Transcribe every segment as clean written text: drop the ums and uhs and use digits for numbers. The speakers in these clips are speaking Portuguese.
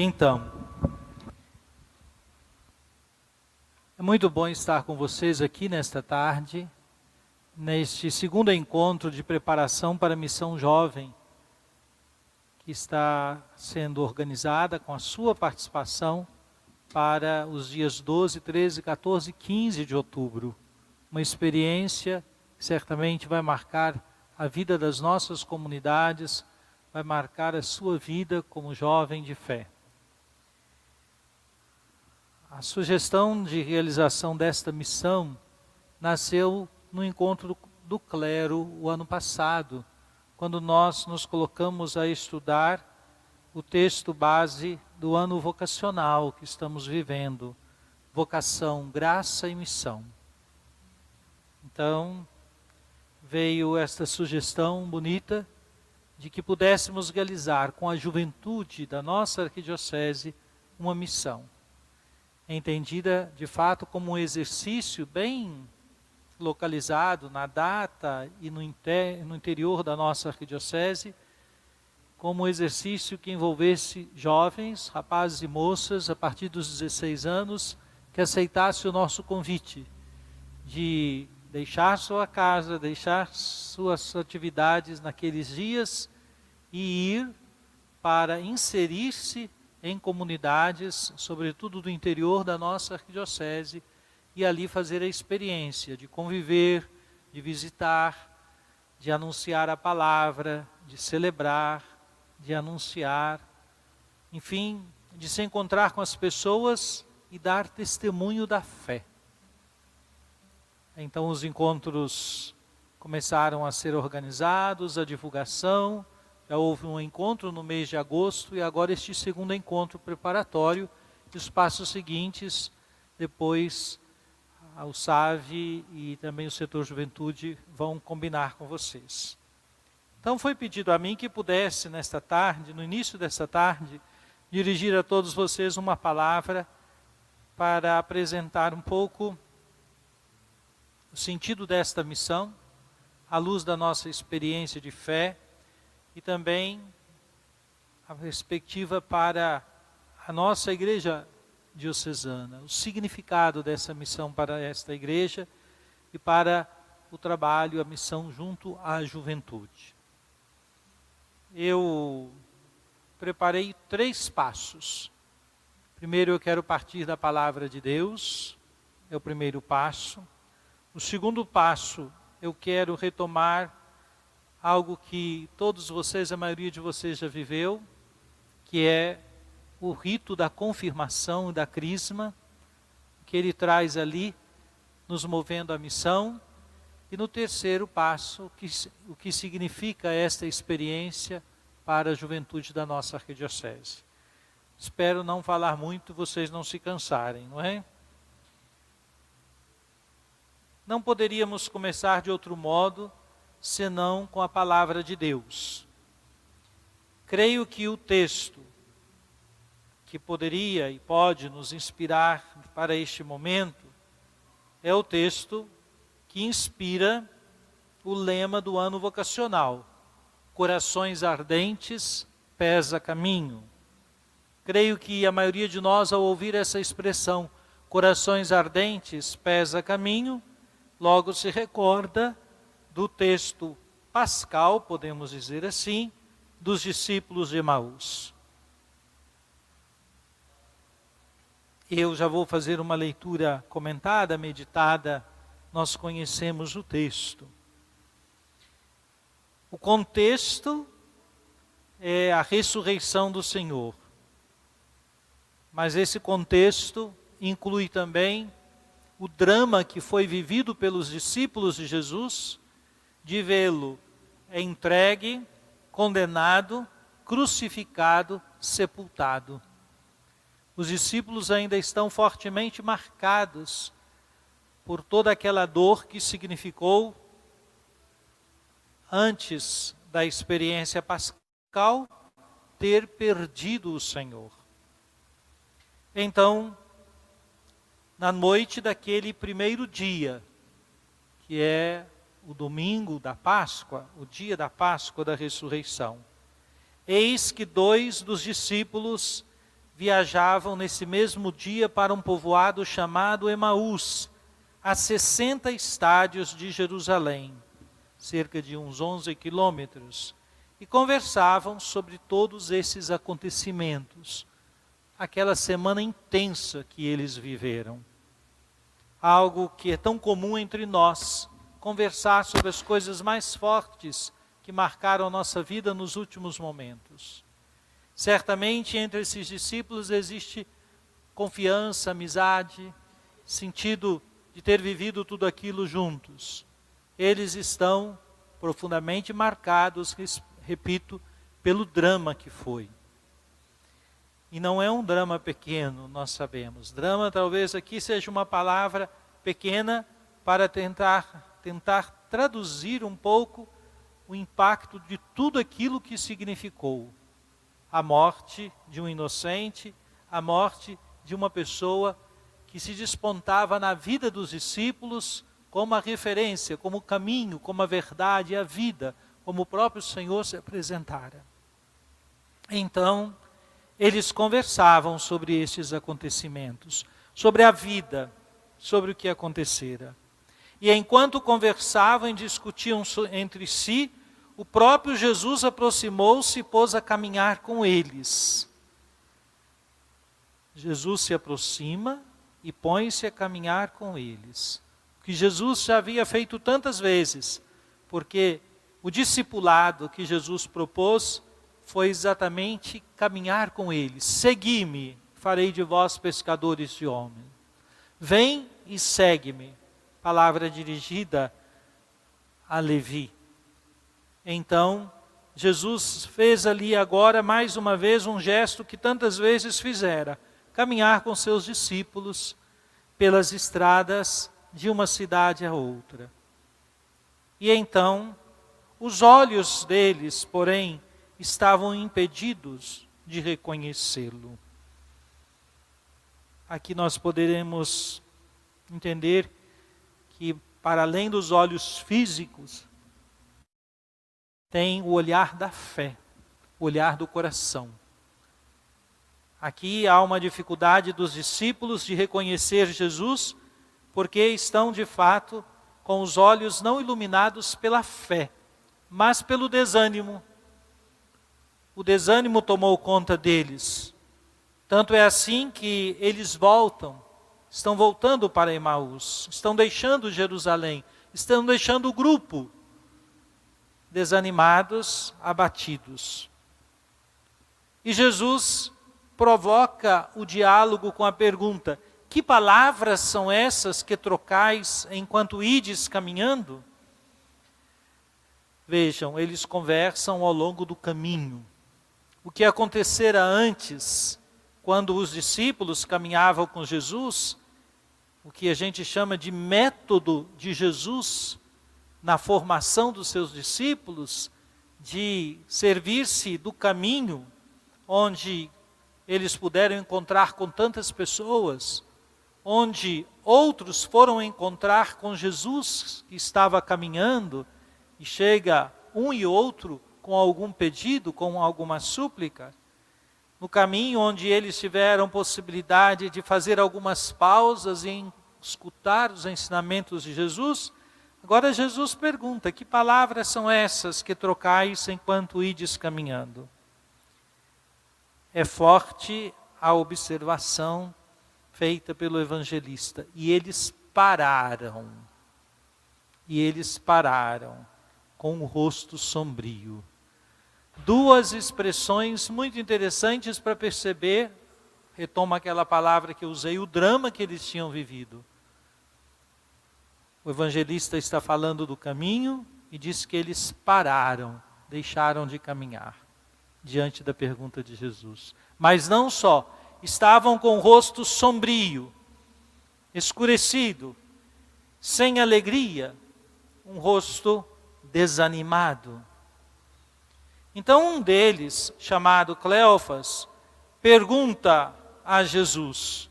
Então, é muito bom estar com vocês aqui nesta tarde, neste segundo encontro de preparação para a Missão Jovem, que está sendo organizada com a sua participação para os dias 12, 13, 14 e 15 de outubro. Uma experiência que certamente vai marcar a vida das nossas comunidades, vai marcar a sua vida como jovem de fé. A sugestão de realização desta missão nasceu no encontro do clero o ano passado, quando nós nos colocamos a estudar o texto base do ano vocacional que estamos vivendo, vocação, graça e missão. Então, veio esta sugestão bonita de que pudéssemos realizar com a juventude da nossa arquidiocese uma missão, entendida de fato como um exercício bem localizado na data e no interior da nossa arquidiocese, como um exercício que envolvesse jovens, rapazes e moças a partir dos 16 anos, que aceitasse o nosso convite de deixar sua casa, deixar suas atividades naqueles dias e ir para inserir-se em comunidades, sobretudo do interior da nossa arquidiocese, e ali fazer a experiência de conviver, de visitar, de anunciar a palavra, de celebrar, de anunciar, enfim, de se encontrar com as pessoas e dar testemunho da fé. Então os encontros começaram a ser organizados, a divulgação, já houve um encontro no mês de agosto e agora este segundo encontro preparatório, e os passos seguintes, depois o SAVE e também o setor juventude vão combinar com vocês. Então foi pedido a mim que pudesse nesta tarde, no início desta tarde, dirigir a todos vocês uma palavra para apresentar um pouco o sentido desta missão, à luz da nossa experiência de fé e também a perspectiva para a nossa igreja diocesana, o significado dessa missão para esta igreja e para o trabalho, a missão junto à juventude. Eu preparei 3 passos. Primeiro eu quero partir da palavra de Deus, é o primeiro passo. O segundo passo, eu quero retomar algo que todos vocês, a maioria de vocês já viveu, que é o rito da confirmação e da crisma, que ele traz ali, nos movendo à missão. E no terceiro passo, o que significa esta experiência para a juventude da nossa arquidiocese. Espero não falar muito, vocês não se cansarem, não é? Não poderíamos começar de outro modo, senão com a palavra de Deus. Creio que o texto que poderia e pode nos inspirar para este momento é o texto que inspira o lema do ano vocacional: corações ardentes, pés a caminho. Creio que a maioria de nós, ao ouvir essa expressão, corações ardentes, pés a caminho, logo se recorda do texto pascal, podemos dizer assim, dos discípulos de Emaús. Eu já vou fazer uma leitura comentada, meditada, nós conhecemos o texto. O contexto é a ressurreição do Senhor. Mas esse contexto inclui também o drama que foi vivido pelos discípulos de Jesus, de vê-lo entregue, condenado, crucificado, sepultado. Os discípulos ainda estão fortemente marcados por toda aquela dor que significou, antes da experiência pascal, ter perdido o Senhor. Então, na noite daquele primeiro dia, que é o domingo da Páscoa, o dia da Páscoa da ressurreição, eis que 2 dos discípulos viajavam nesse mesmo dia para um povoado chamado Emaús, a 60 estádios de Jerusalém, cerca de uns 11 quilômetros, e conversavam sobre todos esses acontecimentos, aquela semana intensa que eles viveram. Algo que é tão comum entre nós, conversar sobre as coisas mais fortes que marcaram a nossa vida nos últimos momentos. Certamente entre esses discípulos existe confiança, amizade, sentido de ter vivido tudo aquilo juntos. Eles estão profundamente marcados, repito, pelo drama que foi. E não é um drama pequeno, nós sabemos. Drama talvez aqui seja uma palavra pequena para tentar traduzir um pouco o impacto de tudo aquilo que significou. A morte de um inocente, a morte de uma pessoa que se despontava na vida dos discípulos como a referência, como o caminho, como a verdade e a vida, como o próprio Senhor se apresentara. Então, eles conversavam sobre esses acontecimentos, sobre a vida, sobre o que acontecera. E enquanto conversavam e discutiam entre si, o próprio Jesus aproximou-se e pôs a caminhar com eles. Jesus se aproxima e põe-se a caminhar com eles. O que Jesus já havia feito tantas vezes, porque o discipulado que Jesus propôs foi exatamente caminhar com eles. Segui-me, farei de vós pescadores de homens. Vem e segue-me. Palavra dirigida a Levi. Então, Jesus fez ali agora mais uma vez um gesto que tantas vezes fizera. Caminhar com seus discípulos pelas estradas de uma cidade a outra. E então, os olhos deles, porém, estavam impedidos de reconhecê-lo. Aqui nós poderemos entender que, para além dos olhos físicos, tem o olhar da fé, o olhar do coração. Aqui há uma dificuldade dos discípulos de reconhecer Jesus, porque estão de fato com os olhos não iluminados pela fé, mas pelo desânimo. O desânimo tomou conta deles. Tanto é assim que eles estão voltando para Emaús, estão deixando Jerusalém, estão deixando o grupo, desanimados, abatidos. E Jesus provoca o diálogo com a pergunta: que palavras são essas que trocais enquanto ides caminhando? Vejam, eles conversam ao longo do caminho. O que acontecera antes, quando os discípulos caminhavam com Jesus, o que a gente chama de método de Jesus na formação dos seus discípulos, de servir-se do caminho onde eles puderam encontrar com tantas pessoas, onde outros foram encontrar com Jesus que estava caminhando, e chega um e outro com algum pedido, com alguma súplica, no caminho onde eles tiveram possibilidade de fazer algumas pausas e escutar os ensinamentos de Jesus. Agora Jesus pergunta: que palavras são essas que trocais enquanto ides caminhando? É forte a observação feita pelo evangelista. E eles pararam. Com o rosto sombrio. Duas expressões muito interessantes para perceber, retoma aquela palavra que eu usei, o drama que eles tinham vivido. O evangelista está falando do caminho e diz que eles pararam, deixaram de caminhar, diante da pergunta de Jesus. Mas não só, estavam com o rosto sombrio, escurecido, sem alegria, um rosto desanimado. Então um deles, chamado Cleofas, pergunta a Jesus: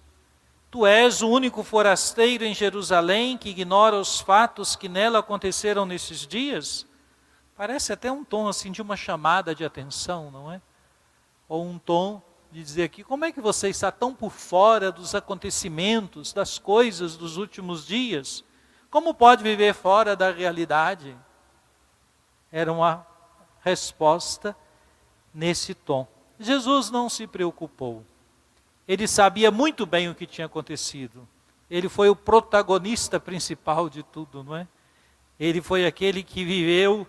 tu és o único forasteiro em Jerusalém que ignora os fatos que nela aconteceram nesses dias? Parece até um tom assim de uma chamada de atenção, não é? Ou um tom de dizer aqui, como é que você está tão por fora dos acontecimentos, das coisas dos últimos dias? Como pode viver fora da realidade? Era uma resposta nesse tom. Jesus não se preocupou. Ele sabia muito bem o que tinha acontecido. Ele foi o protagonista principal de tudo, não é? Ele foi aquele que viveu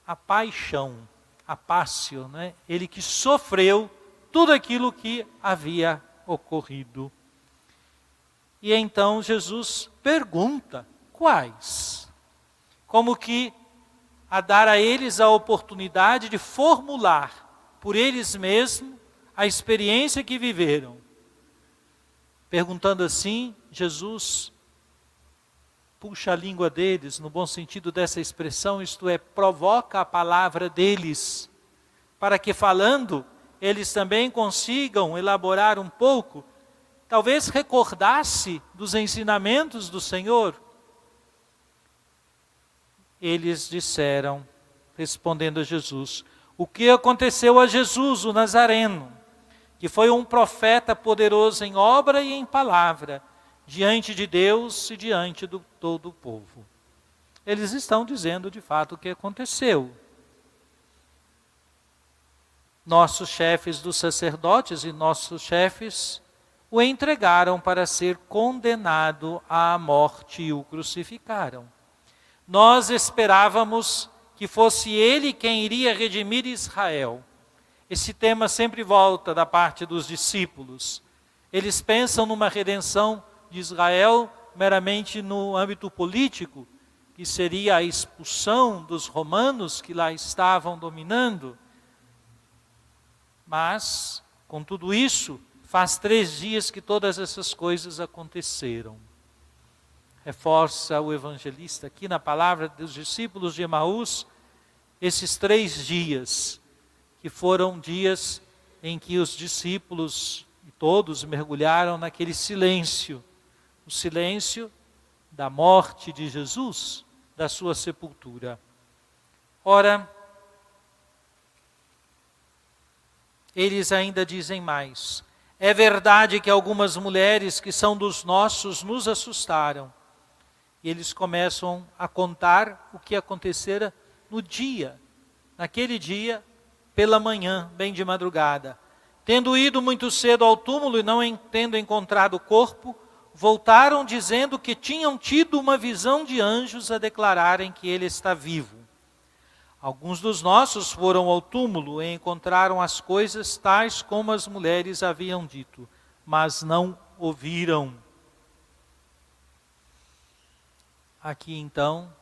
a paixão, a passio, né? Ele que sofreu tudo aquilo que havia ocorrido. E então Jesus pergunta, quais? Como que a dar a eles a oportunidade de formular por eles mesmos a experiência que viveram. Perguntando assim, Jesus puxa a língua deles, no bom sentido dessa expressão, isto é, provoca a palavra deles, para que falando, eles também consigam elaborar um pouco, talvez recordasse dos ensinamentos do Senhor. Eles disseram, respondendo a Jesus, o que aconteceu a Jesus, o Nazareno, que foi um profeta poderoso em obra e em palavra, diante de Deus e diante de todo o povo. Eles estão dizendo de fato o que aconteceu. Nossos chefes dos sacerdotes e nossos chefes o entregaram para ser condenado à morte e o crucificaram. Nós esperávamos que fosse ele quem iria redimir Israel. Esse tema sempre volta da parte dos discípulos. Eles pensam numa redenção de Israel meramente no âmbito político, que seria a expulsão dos romanos que lá estavam dominando. Mas, com tudo isso, faz 3 dias que todas essas coisas aconteceram. Reforça o evangelista aqui na palavra dos discípulos de Emaús, esses 3 dias, que foram dias em que os discípulos e todos mergulharam naquele silêncio, o silêncio da morte de Jesus, da sua sepultura. Ora, eles ainda dizem mais. É verdade que algumas mulheres que são dos nossos nos assustaram. E eles começam a contar o que acontecera no dia, naquele dia, pela manhã, bem de madrugada. Tendo ido muito cedo ao túmulo e não tendo encontrado o corpo, voltaram dizendo que tinham tido uma visão de anjos a declararem que ele está vivo. Alguns dos nossos foram ao túmulo e encontraram as coisas tais como as mulheres haviam dito, mas não ouviram. Aqui então,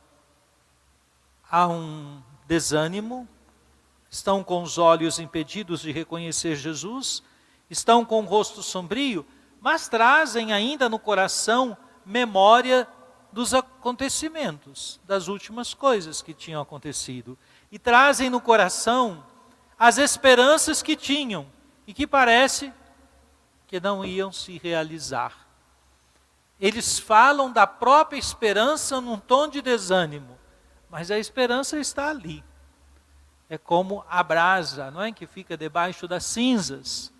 há um desânimo, estão com os olhos impedidos de reconhecer Jesus, estão com o rosto sombrio, mas trazem ainda no coração memória dos acontecimentos, das últimas coisas que tinham acontecido. E trazem no coração as esperanças que tinham e que parece que não iam se realizar. Eles falam da própria esperança num tom de desânimo, mas a esperança está ali. É como a brasa, não é, que fica debaixo das cinzas.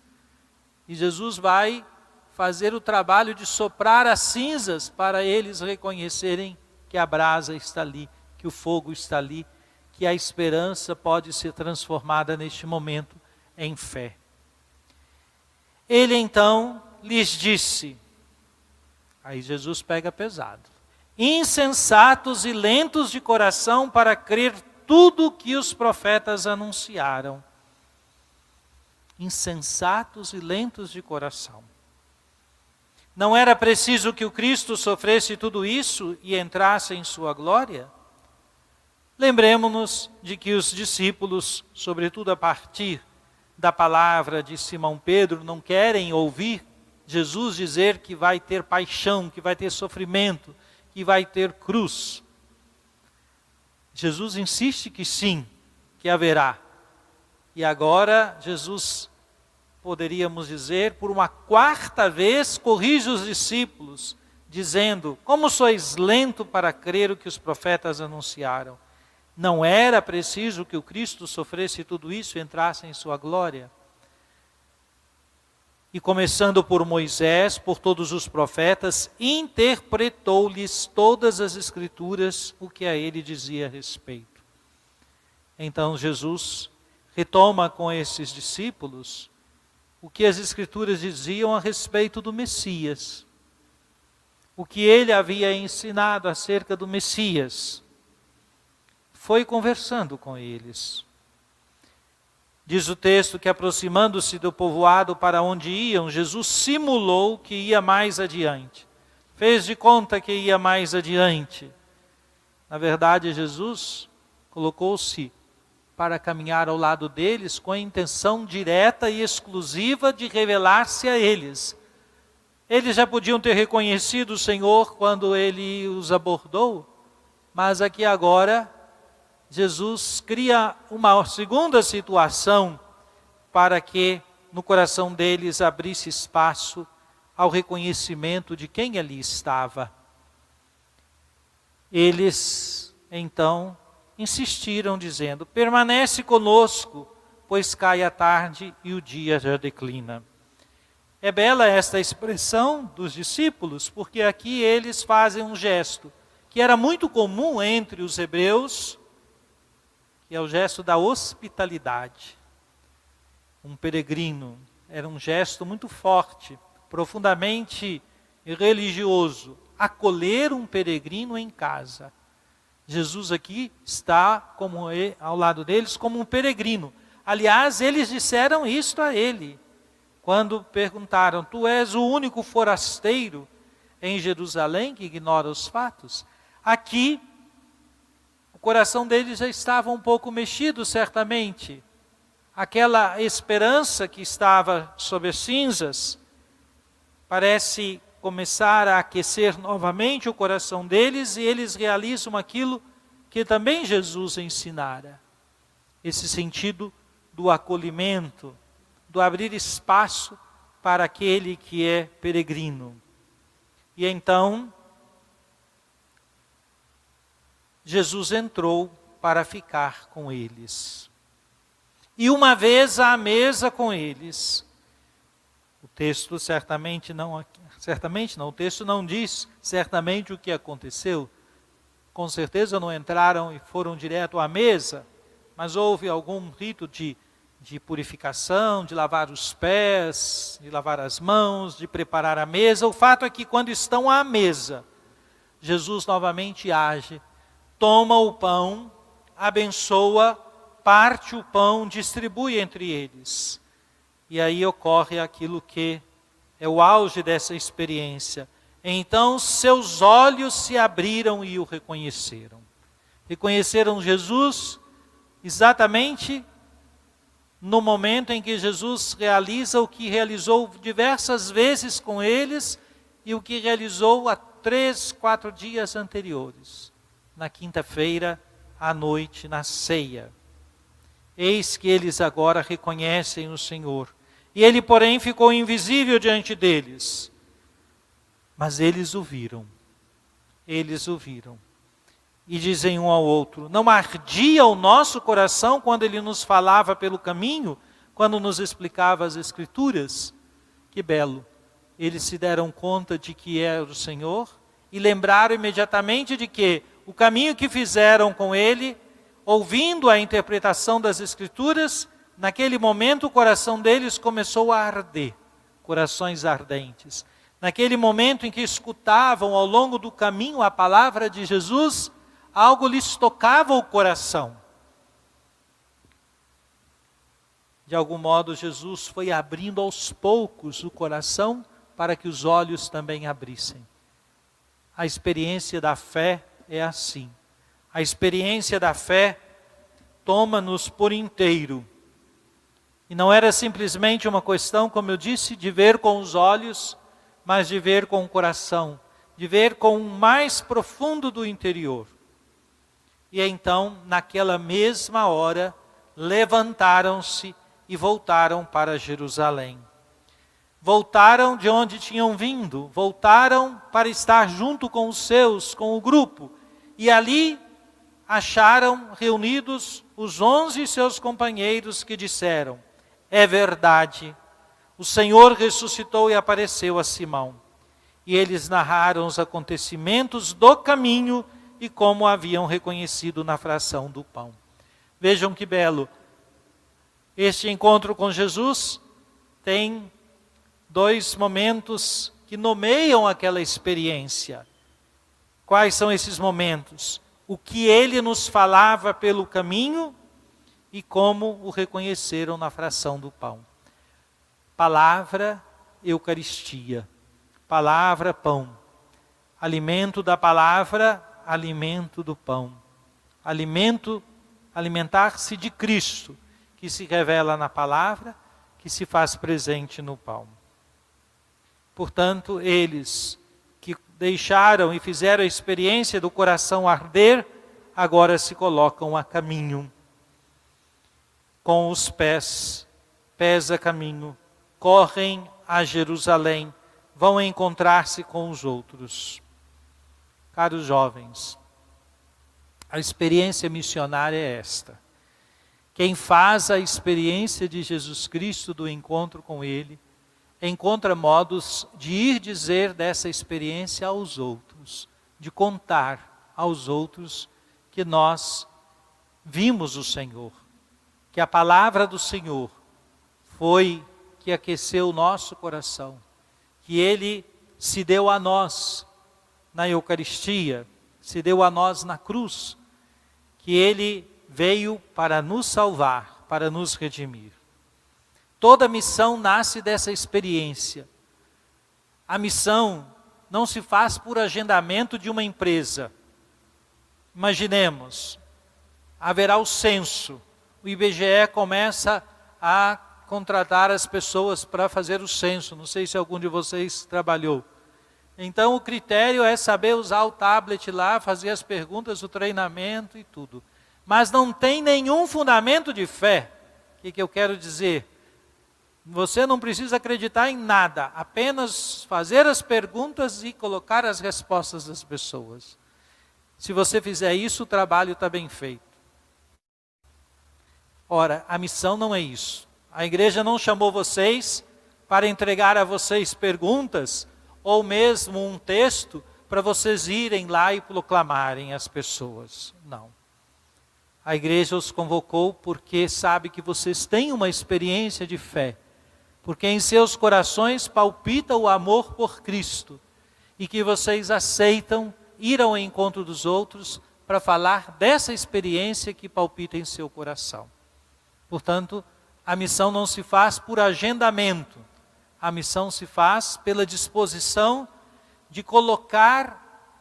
E Jesus vai fazer o trabalho de soprar as cinzas para eles reconhecerem que a brasa está ali, que o fogo está ali, que a esperança pode ser transformada neste momento em fé. Ele então lhes disse, aí Jesus pega pesado, insensatos e lentos de coração para crer tudo o que os profetas anunciaram. Insensatos e lentos de coração. Não era preciso que o Cristo sofresse tudo isso e entrasse em sua glória? Lembremos-nos de que os discípulos, sobretudo a partir da palavra de Simão Pedro, não querem ouvir Jesus dizer que vai ter paixão, que vai ter sofrimento, que vai ter cruz. Jesus insiste que sim, que haverá. E agora Jesus, poderíamos dizer, por uma 4ª vez, corrige os discípulos, dizendo, como sois lento para crer o que os profetas anunciaram? Não era preciso que o Cristo sofresse tudo isso e entrasse em sua glória? e começando por Moisés, por todos os profetas, interpretou-lhes todas as Escrituras, o que a ele dizia a respeito. Então Jesus retoma com esses discípulos o que as Escrituras diziam a respeito do Messias, o que ele havia ensinado acerca do Messias. Foi conversando com eles. Diz o texto que, aproximando-se do povoado para onde iam, Jesus simulou que ia mais adiante. Fez de conta que ia mais adiante. Na verdade, Jesus colocou-se para caminhar ao lado deles com a intenção direta e exclusiva de revelar-se a eles. Eles já podiam ter reconhecido o Senhor quando ele os abordou, mas aqui agora Jesus cria uma segunda situação para que no coração deles abrisse espaço ao reconhecimento de quem ali estava. Eles, então, insistiram dizendo: permanece conosco, pois cai a tarde e o dia já declina. É bela esta expressão dos discípulos, porque aqui eles fazem um gesto que era muito comum entre os hebreus, que é o gesto da hospitalidade. Um peregrino, era um gesto muito forte, profundamente religioso, acolher um peregrino em casa. Jesus aqui está ao lado deles como um peregrino. Aliás, eles disseram isto a ele, quando perguntaram: tu és o único forasteiro em Jerusalém que ignora os fatos? Aqui, o coração deles já estava um pouco mexido, certamente. Aquela esperança que estava sob as cinzas parece começar a aquecer novamente o coração deles, e eles realizam aquilo que também Jesus ensinara. Esse sentido do acolhimento, do abrir espaço para aquele que é peregrino. E então, Jesus entrou para ficar com eles. E uma vez à mesa com eles, o texto certamente não, o texto não diz certamente o que aconteceu. Com certeza não entraram e foram direto à mesa, mas houve algum rito de purificação, de lavar os pés, de lavar as mãos, de preparar a mesa. O fato é que quando estão à mesa, Jesus novamente age, toma o pão, abençoa, parte o pão, distribui entre eles. E aí ocorre aquilo que é o auge dessa experiência. Então seus olhos se abriram e o reconheceram. Reconheceram Jesus exatamente no momento em que Jesus realiza o que realizou diversas vezes com eles e o que realizou há 3, 4 dias anteriores, na quinta-feira à noite, na ceia. Eis que eles agora reconhecem o Senhor. E ele, porém, ficou invisível diante deles. Mas eles o viram. Eles o viram. E dizem um ao outro: não ardia o nosso coração quando ele nos falava pelo caminho, quando nos explicava as Escrituras? Que belo! Eles se deram conta de que era o Senhor e lembraram imediatamente de que o caminho que fizeram com ele, ouvindo a interpretação das Escrituras, naquele momento o coração deles começou a arder, corações ardentes. Naquele momento em que escutavam ao longo do caminho a palavra de Jesus, algo lhes tocava o coração. De algum modo, Jesus foi abrindo aos poucos o coração para que os olhos também abrissem. A experiência da fé é assim. A experiência da fé toma-nos por inteiro. E não era simplesmente uma questão, como eu disse, de ver com os olhos, mas de ver com o coração, de ver com o mais profundo do interior. E então, naquela mesma hora, levantaram-se e voltaram para Jerusalém. Voltaram de onde tinham vindo, voltaram para estar junto com os seus, com o grupo. E ali acharam reunidos os 11 seus companheiros que disseram: é verdade, o Senhor ressuscitou e apareceu a Simão. E eles narraram os acontecimentos do caminho e como haviam reconhecido na fração do pão. Vejam que belo. Este encontro com Jesus tem dois momentos que nomeiam aquela experiência. Quais são esses momentos? O que ele nos falava pelo caminho e como o reconheceram na fração do pão. Palavra, Eucaristia. Palavra, pão. Alimento da palavra, alimento do pão. Alimentar-se de Cristo, que se revela na palavra, que se faz presente no pão. Portanto, eles que deixaram e fizeram a experiência do coração arder, agora se colocam a caminho. Com os pés a caminho, correm a Jerusalém, vão encontrar-se com os outros. Caros jovens, a experiência missionária é esta. Quem faz a experiência de Jesus Cristo, do encontro com Ele, encontra modos de ir dizer dessa experiência aos outros, de contar aos outros que nós vimos o Senhor, que a palavra do Senhor foi que aqueceu o nosso coração, que Ele se deu a nós na Eucaristia, se deu a nós na cruz, que Ele veio para nos salvar, para nos redimir. Toda missão nasce dessa experiência. A missão não se faz por agendamento de uma empresa. Imaginemos, haverá o censo, o IBGE começa a contratar as pessoas para fazer o censo, não sei se algum de vocês trabalhou. Então o critério é saber usar o tablet lá, fazer as perguntas, o treinamento e tudo. Mas não tem nenhum fundamento de fé. O que eu quero dizer? Você não precisa acreditar em nada, apenas fazer as perguntas e colocar as respostas das pessoas. Se você fizer isso, o trabalho está bem feito. Ora, a missão não é isso. A igreja não chamou vocês para entregar a vocês perguntas ou mesmo um texto para vocês irem lá e proclamarem às pessoas. Não. A igreja os convocou porque sabe que vocês têm uma experiência de fé, porque em seus corações palpita o amor por Cristo e que vocês aceitam ir ao encontro dos outros para falar dessa experiência que palpita em seu coração. Portanto, a missão não se faz por agendamento, a missão se faz pela disposição de colocar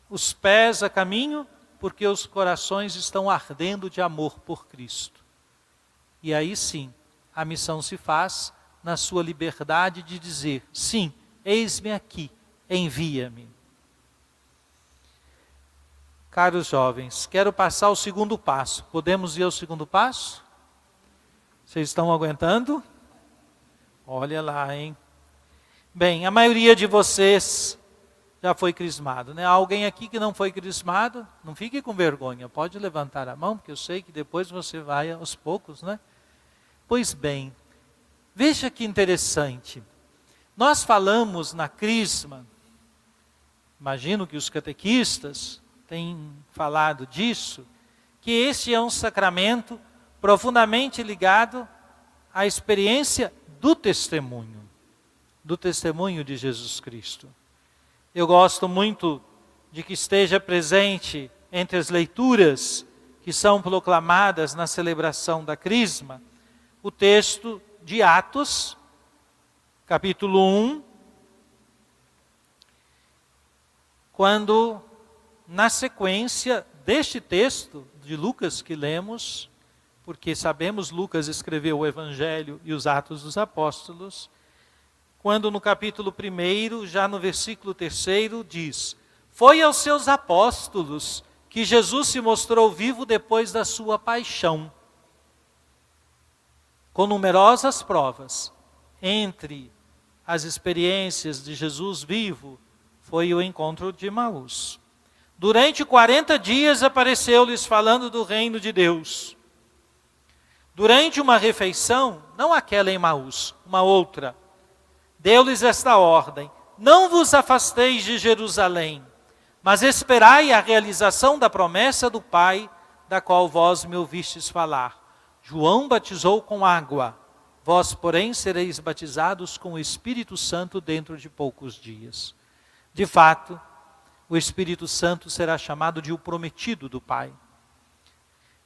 os pés a caminho, porque os corações estão ardendo de amor por Cristo. E aí sim, a missão se faz na sua liberdade de dizer, sim, eis-me aqui, envia-me. Caros jovens, quero passar ao segundo passo. Podemos ir ao segundo passo? Vocês estão aguentando? Olha lá, hein? Bem, a maioria de vocês já foi crismado, né? Alguém aqui que não foi crismado, não fique com vergonha, pode levantar a mão, porque eu sei que depois você vai aos poucos, né? Pois bem, veja que interessante. Nós falamos na crisma, imagino que os catequistas têm falado disso, que este é um sacramento profundamente ligado à experiência do testemunho de Jesus Cristo. Eu gosto muito de que esteja presente entre as leituras que são proclamadas na celebração da Crisma, o texto de Atos, capítulo 1, quando, na sequência deste texto de Lucas que lemos, porque sabemos Lucas escreveu o Evangelho e os Atos dos Apóstolos, quando no capítulo 1, já no versículo 3, diz: foi aos seus apóstolos que Jesus se mostrou vivo depois da sua paixão, com numerosas provas. Entre as experiências de Jesus vivo, foi o encontro de Emaús. Durante 40 dias apareceu-lhes falando do reino de Deus. durante uma refeição, não aquela em Emaús, uma outra, deu-lhes esta ordem: não vos afasteis de Jerusalém, mas esperai a realização da promessa do Pai, da qual vós me ouvistes falar. João batizou com água, vós, porém, sereis batizados com o Espírito Santo dentro de poucos dias. De fato, o Espírito Santo será chamado de o prometido do Pai.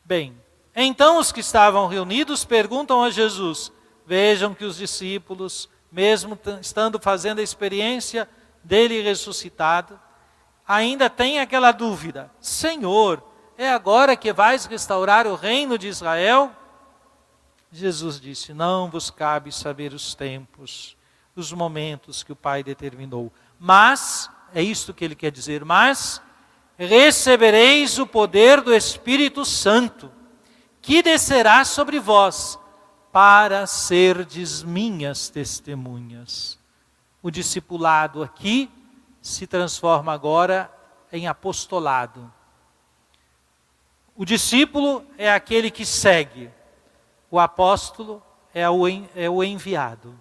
Bem, então os que estavam reunidos perguntam a Jesus. Vejam que os discípulos, mesmo estando fazendo a experiência dele ressuscitado, ainda têm aquela dúvida: Senhor, é agora que vais restaurar o reino de Israel? Jesus disse: não vos cabe saber os tempos, os momentos que o Pai determinou. Mas, é isto que ele quer dizer, mas recebereis o poder do Espírito Santo, que descerá sobre vós, para serdes minhas testemunhas. O discipulado aqui se transforma agora em apostolado. O discípulo é aquele que segue, o apóstolo é o enviado.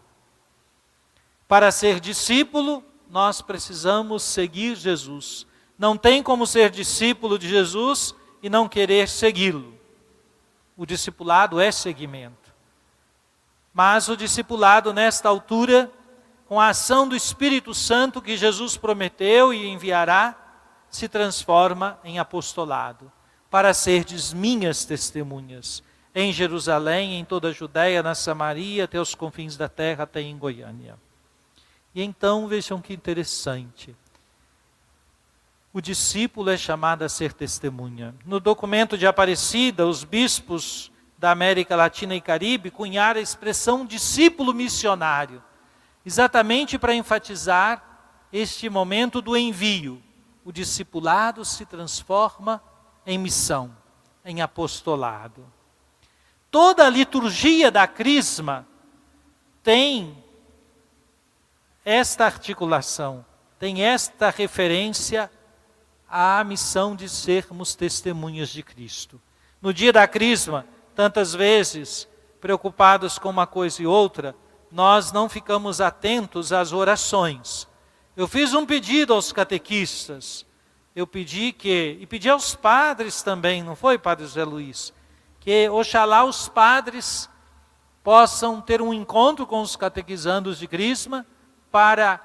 Para ser discípulo, nós precisamos seguir Jesus. Não tem como ser discípulo de Jesus e não querer segui-lo. O discipulado é seguimento. Mas o discipulado, nesta altura, com a ação do Espírito Santo que Jesus prometeu e enviará, se transforma em apostolado. Para serdes minhas testemunhas, em Jerusalém, em toda a Judéia, na Samaria, até os confins da terra, até em Goiânia. E então, vejam que interessante. O discípulo é chamado a ser testemunha. No documento de Aparecida, os bispos da América Latina e Caribe cunharam a expressão discípulo missionário, exatamente para enfatizar este momento do envio. O discipulado se transforma em missão, em apostolado. Toda a liturgia da Crisma tem esta articulação, tem esta referência à missão de sermos testemunhas de Cristo. No dia da Crisma, tantas vezes, preocupados com uma coisa e outra, nós não ficamos atentos às orações. Eu fiz um pedido aos catequistas, eu pedi e pedi aos padres também, não foi, Padre José Luiz? Que oxalá os padres possam ter um encontro com os catequizandos de Crisma para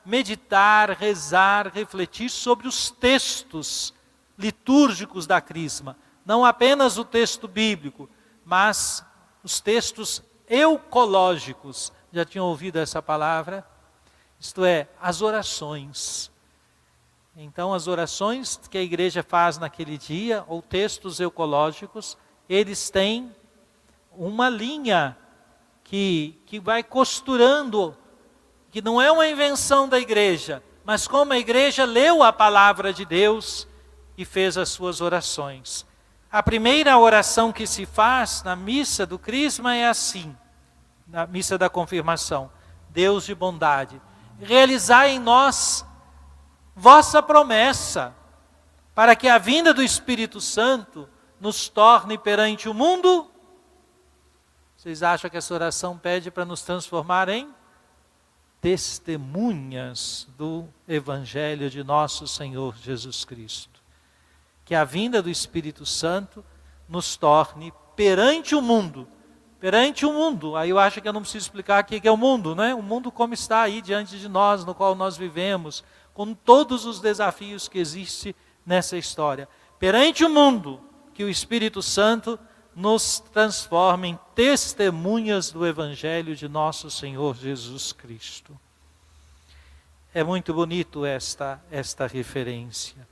meditar, rezar, refletir sobre os textos litúrgicos da Crisma. Não apenas o texto bíblico, mas os textos eucológicos. Já tinham ouvido essa palavra? Isto é, as orações. Então, as orações que a igreja faz naquele dia, ou textos eucológicos, eles têm uma linha que vai costurando, que não é uma invenção da igreja, mas como a igreja leu a palavra de Deus e fez as suas orações. A primeira oração que se faz na missa do Crisma é assim, na missa da confirmação: Deus de bondade, realizai em nós vossa promessa, para que a vinda do Espírito Santo nos torne perante o mundo. Vocês acham que essa oração pede para nos transformar em testemunhas do Evangelho de nosso Senhor Jesus Cristo? Que a vinda do Espírito Santo nos torne perante o mundo. Perante o mundo. Aí eu acho que eu não preciso explicar o que é o mundo, né? O mundo como está aí diante de nós, no qual nós vivemos, com todos os desafios que existem nessa história. Perante o mundo, que o Espírito Santo nos transforme em testemunhas do Evangelho de nosso Senhor Jesus Cristo. É muito bonito esta referência.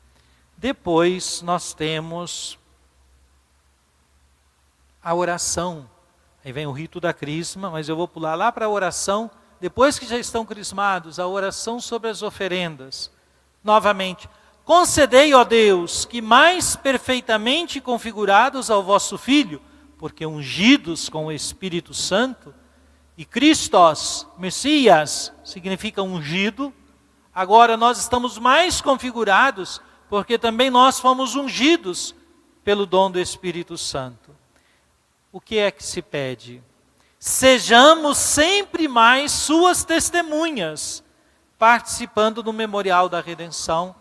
Depois nós temos a oração. Aí vem o rito da Crisma, mas eu vou pular lá para a oração. Depois que já estão crismados, a oração sobre as oferendas. Novamente, concedei, ó Deus, que mais perfeitamente configurados ao vosso Filho, porque ungidos com o Espírito Santo, e Christos, Messias, significa ungido, agora nós estamos mais configurados, porque também nós fomos ungidos pelo dom do Espírito Santo. o que é que se pede? Sejamos sempre mais suas testemunhas, participando do memorial da redenção,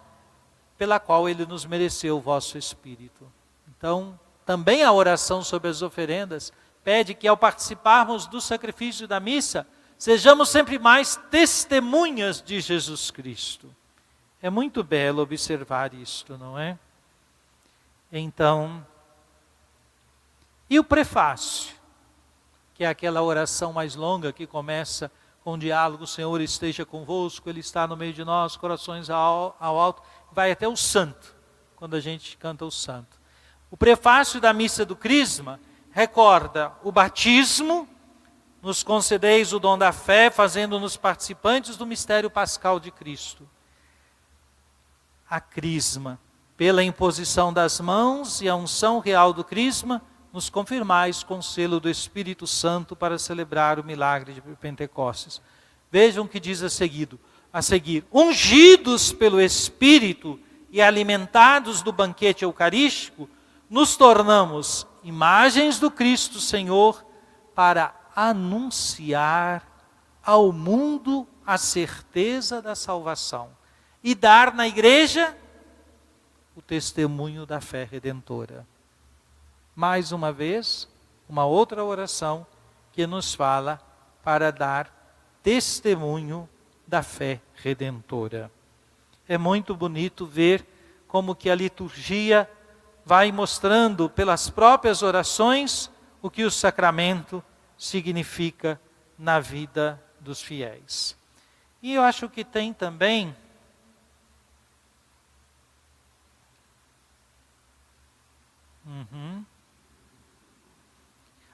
pela qual ele nos mereceu o vosso Espírito. Então, também a oração sobre as oferendas pede que ao participarmos do sacrifício da missa, sejamos sempre mais testemunhas de Jesus Cristo. É muito belo observar isto, não é? Então, e o prefácio, que é aquela oração mais longa que começa com o diálogo: o Senhor esteja convosco, Ele está no meio de nós, corações ao alto, vai até o santo, quando a gente canta o santo. O prefácio da missa do Crisma recorda o batismo, nos concedeis o dom da fé, fazendo-nos participantes do mistério pascal de Cristo. A Crisma, pela imposição das mãos e a unção real do Crisma, nos confirmais com o selo do Espírito Santo para celebrar o milagre de Pentecostes. Vejam o que diz a seguir, ungidos pelo Espírito e alimentados do banquete eucarístico, nos tornamos imagens do Cristo Senhor para anunciar ao mundo a certeza da salvação e dar na igreja o testemunho da fé redentora. Mais uma vez, uma outra oração que nos fala para dar testemunho da fé redentora. É muito bonito ver como que a liturgia vai mostrando pelas próprias orações o que o sacramento significa na vida dos fiéis. E eu acho que tem também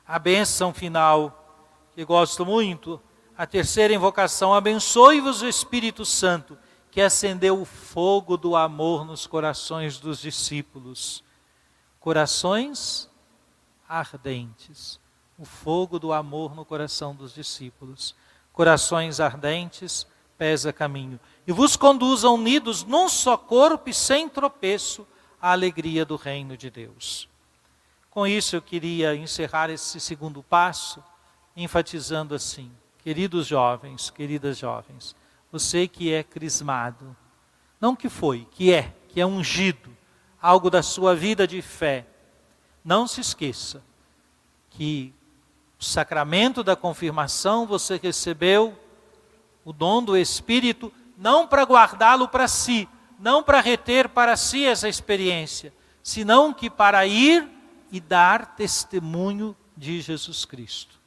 a bênção final, que gosto muito, a terceira invocação: abençoe-vos o Espírito Santo, que acendeu o fogo do amor nos corações dos discípulos. Corações ardentes, o fogo do amor no coração dos discípulos. Corações ardentes, pés a caminho. E vos conduzam unidos num só corpo e sem tropeço à alegria do reino de Deus. Com isso eu queria encerrar esse segundo passo, enfatizando assim: queridos jovens, queridas jovens, você que é crismado, não que foi, que é ungido, algo da sua vida de fé, não se esqueça que o sacramento da confirmação você recebeu o dom do Espírito, não para guardá-lo para si, não para reter para si essa experiência, senão que para ir e dar testemunho de Jesus Cristo.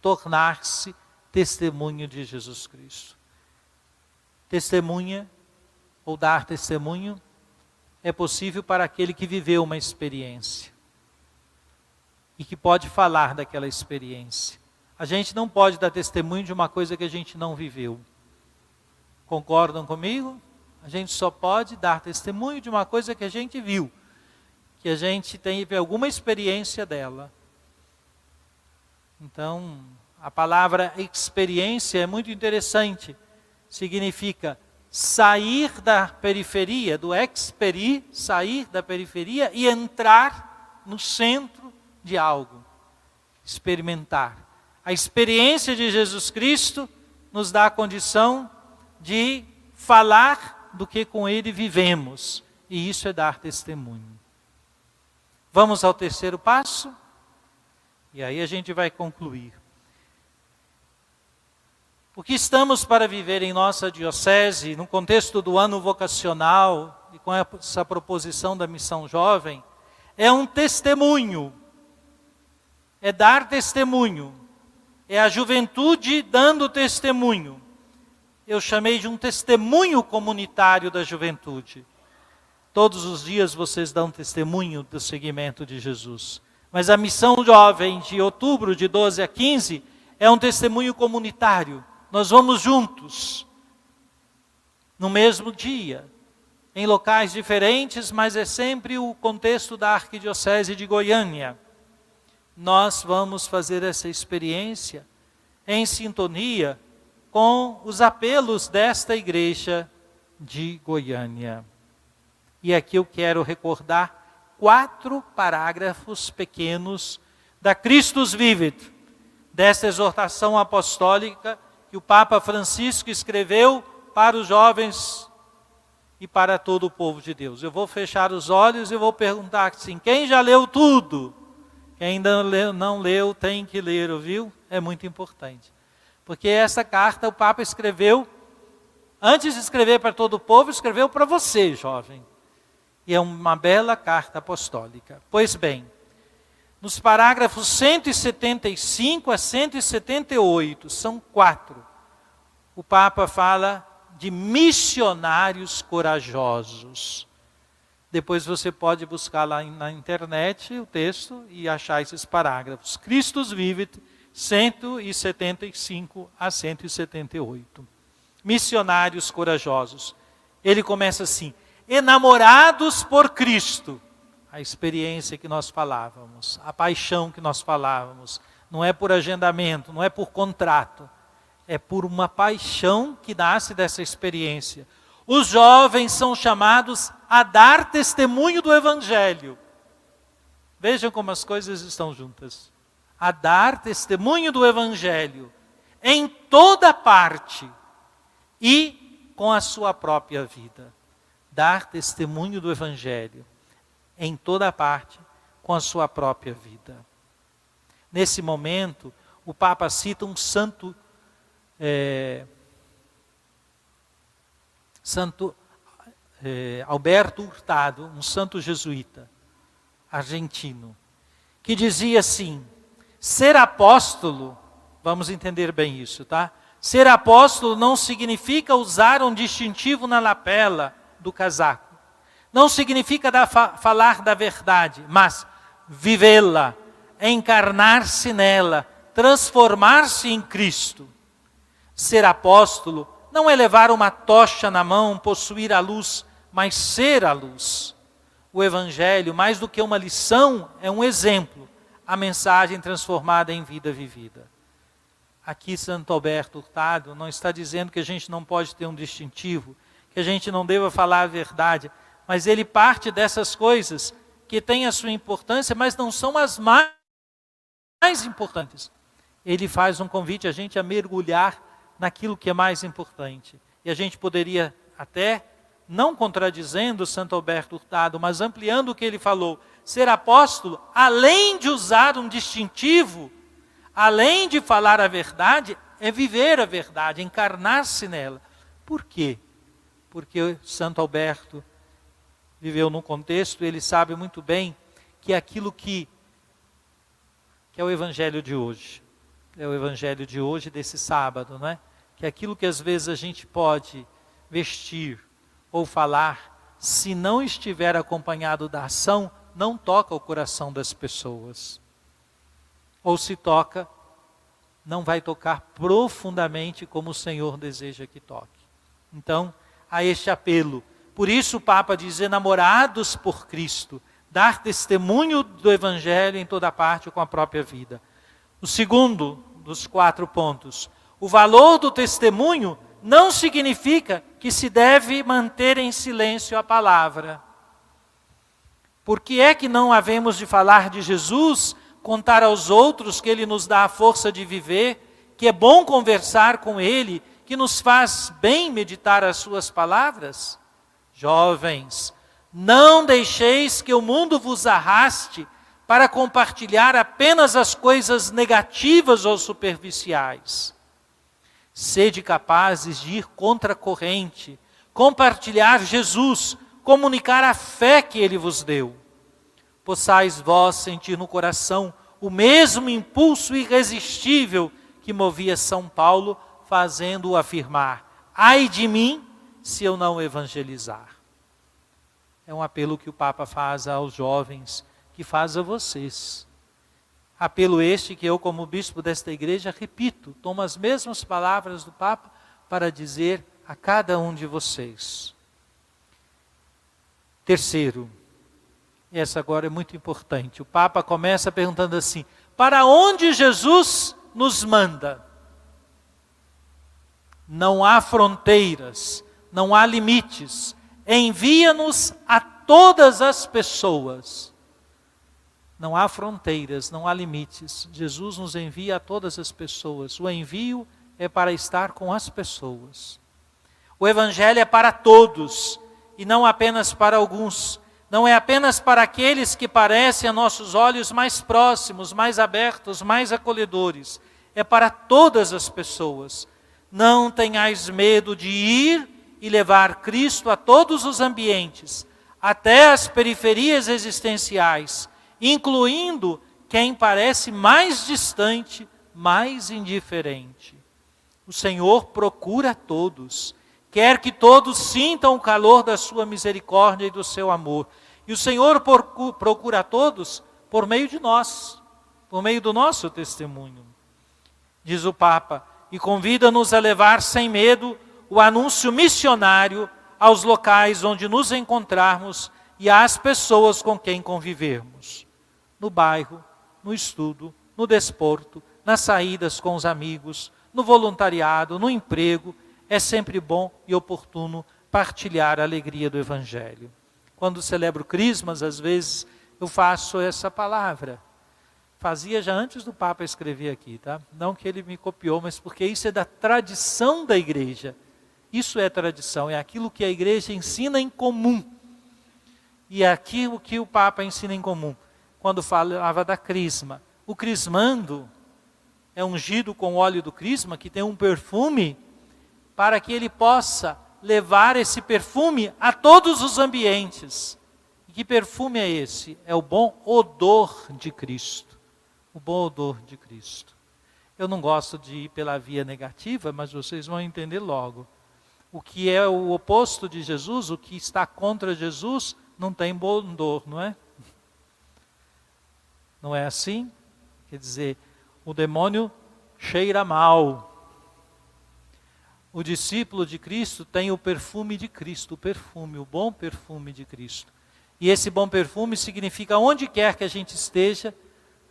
Tornar-se testemunho de Jesus Cristo. Testemunha, ou dar testemunho, é possível para aquele que viveu uma experiência e que pode falar daquela experiência. A gente não pode dar testemunho de uma coisa que a gente não viveu. Concordam comigo? A gente só pode dar testemunho de uma coisa que a gente viu, que a gente teve alguma experiência dela. Então, a palavra experiência é muito interessante. Significa sair da periferia, do experi, sair da periferia e entrar no centro de algo. Experimentar. A experiência de Jesus Cristo nos dá a condição de falar do que com Ele vivemos. E isso é dar testemunho. Vamos ao terceiro passo? E aí a gente vai concluir. O que estamos para viver em nossa diocese, no contexto do ano vocacional, e com essa proposição da missão jovem, é um testemunho. É dar testemunho. É a juventude dando testemunho. Eu chamei de um testemunho comunitário da juventude. Todos os dias vocês dão testemunho do seguimento de Jesus. Mas a missão jovem de outubro, de 12 a 15, é um testemunho comunitário. Nós vamos juntos, no mesmo dia, em locais diferentes, mas é sempre o contexto da Arquidiocese de Goiânia. Nós vamos fazer essa experiência em sintonia com os apelos desta igreja de Goiânia. E aqui eu quero recordar 4 parágrafos pequenos da Christus Vivit, desta exortação apostólica que o Papa Francisco escreveu para os jovens e para todo o povo de Deus. Eu vou fechar os olhos e vou perguntar assim, quem já leu tudo? Quem ainda não leu, tem que ler, ouviu? É muito importante. Porque essa carta o Papa escreveu, antes de escrever para todo o povo, escreveu para você, jovem. E é uma bela carta apostólica. Pois bem, nos parágrafos 175 a 178, são 4, o Papa fala de missionários corajosos. Depois você pode buscar lá na internet o texto e achar esses parágrafos. Christus Vivit, 175 a 178. Missionários corajosos. Ele começa assim, enamorados por Cristo. A experiência que nós falávamos, a paixão que nós falávamos. Não é por agendamento, não é por contrato. É por uma paixão que nasce dessa experiência. Os jovens são chamados a dar testemunho do Evangelho. Vejam como as coisas estão juntas. A dar testemunho do Evangelho em toda parte e com a sua própria vida. Dar testemunho do Evangelho em toda parte com a sua própria vida. Nesse momento, o Papa cita um santo Alberto Hurtado, um santo jesuíta argentino, que dizia assim, ser apóstolo, vamos entender bem isso, tá? Ser apóstolo não significa usar um distintivo na lapela do casaco. Não significa falar da verdade, mas vivê-la, encarnar-se nela, transformar-se em Cristo. Ser apóstolo não é levar uma tocha na mão, possuir a luz, mas ser a luz. O Evangelho, mais do que uma lição, é um exemplo, a mensagem transformada em vida vivida. Aqui Santo Alberto Hurtado não está dizendo que a gente não pode ter um distintivo, que a gente não deva falar a verdade, mas ele parte dessas coisas que têm a sua importância, mas não são as mais importantes. Ele faz um convite a gente a mergulhar naquilo que é mais importante. E a gente poderia até, não contradizendo Santo Alberto Hurtado, mas ampliando o que ele falou, ser apóstolo, além de usar um distintivo, além de falar a verdade, é viver a verdade, encarnar-se nela. Por quê? Porque Santo Alberto viveu num contexto, ele sabe muito bem que aquilo que é o Evangelho de hoje, é o Evangelho de hoje, desse sábado, não é? Que aquilo que às vezes a gente pode vestir ou falar, se não estiver acompanhado da ação, não toca o coração das pessoas. Ou se toca, não vai tocar profundamente como o Senhor deseja que toque. Então, há este apelo. Por isso o Papa diz, enamorados por Cristo, dar testemunho do Evangelho em toda parte com a própria vida. O segundo dos 4 pontos, o valor do testemunho não significa que se deve manter em silêncio a palavra. Por que é que não havemos de falar de Jesus, contar aos outros que Ele nos dá a força de viver, que é bom conversar com Ele, que nos faz bem meditar as suas palavras? Jovens, não deixeis que o mundo vos arraste para compartilhar apenas as coisas negativas ou superficiais. Sede capazes de ir contra a corrente, compartilhar Jesus, comunicar a fé que Ele vos deu. Possais vós sentir no coração o mesmo impulso irresistível que movia São Paulo, fazendo-o afirmar, ai de mim se eu não evangelizar. É um apelo que o Papa faz aos jovens, que faz a vocês. Apelo este que eu, como bispo desta igreja, repito, tomo as mesmas palavras do Papa para dizer a cada um de vocês. Terceiro, essa agora é muito importante. O Papa começa perguntando assim, para onde Jesus nos manda? Não há fronteiras, não há limites. Envia-nos a todas as pessoas. Não há fronteiras, não há limites. Jesus nos envia a todas as pessoas. O envio é para estar com as pessoas. O Evangelho é para todos e não apenas para alguns. Não é apenas para aqueles que parecem a nossos olhos mais próximos, mais abertos, mais acolhedores. É para todas as pessoas. Não tenhais medo de ir e levar Cristo a todos os ambientes, até as periferias existenciais, incluindo quem parece mais distante, mais indiferente. O Senhor procura todos, quer que todos sintam o calor da sua misericórdia e do seu amor. E o Senhor procura todos por meio de nós, por meio do nosso testemunho. Diz o Papa, e convida-nos a levar sem medo o anúncio missionário aos locais onde nos encontrarmos e às pessoas com quem convivermos. No bairro, no estudo, no desporto, nas saídas com os amigos, no voluntariado, no emprego, é sempre bom e oportuno partilhar a alegria do Evangelho. Quando celebro Crismas, às vezes, eu faço essa palavra. Fazia já antes do Papa escrever aqui, tá? Não que ele me copiou, mas porque isso é da tradição da igreja. Isso é tradição, é aquilo que a igreja ensina em comum. E é aquilo que o Papa ensina em comum. Quando falava da crisma. O crismando é ungido com o óleo do crisma, que tem um perfume, para que ele possa levar esse perfume a todos os ambientes. E que perfume é esse? É o bom odor de Cristo. O bom odor de Cristo. Eu não gosto de ir pela via negativa, mas vocês vão entender logo. O que é o oposto de Jesus, o que está contra Jesus, não tem bom odor, não é? Não é assim? Quer dizer, o demônio cheira mal. O discípulo de Cristo tem o perfume de Cristo, o bom perfume de Cristo. E esse bom perfume significa, onde quer que a gente esteja,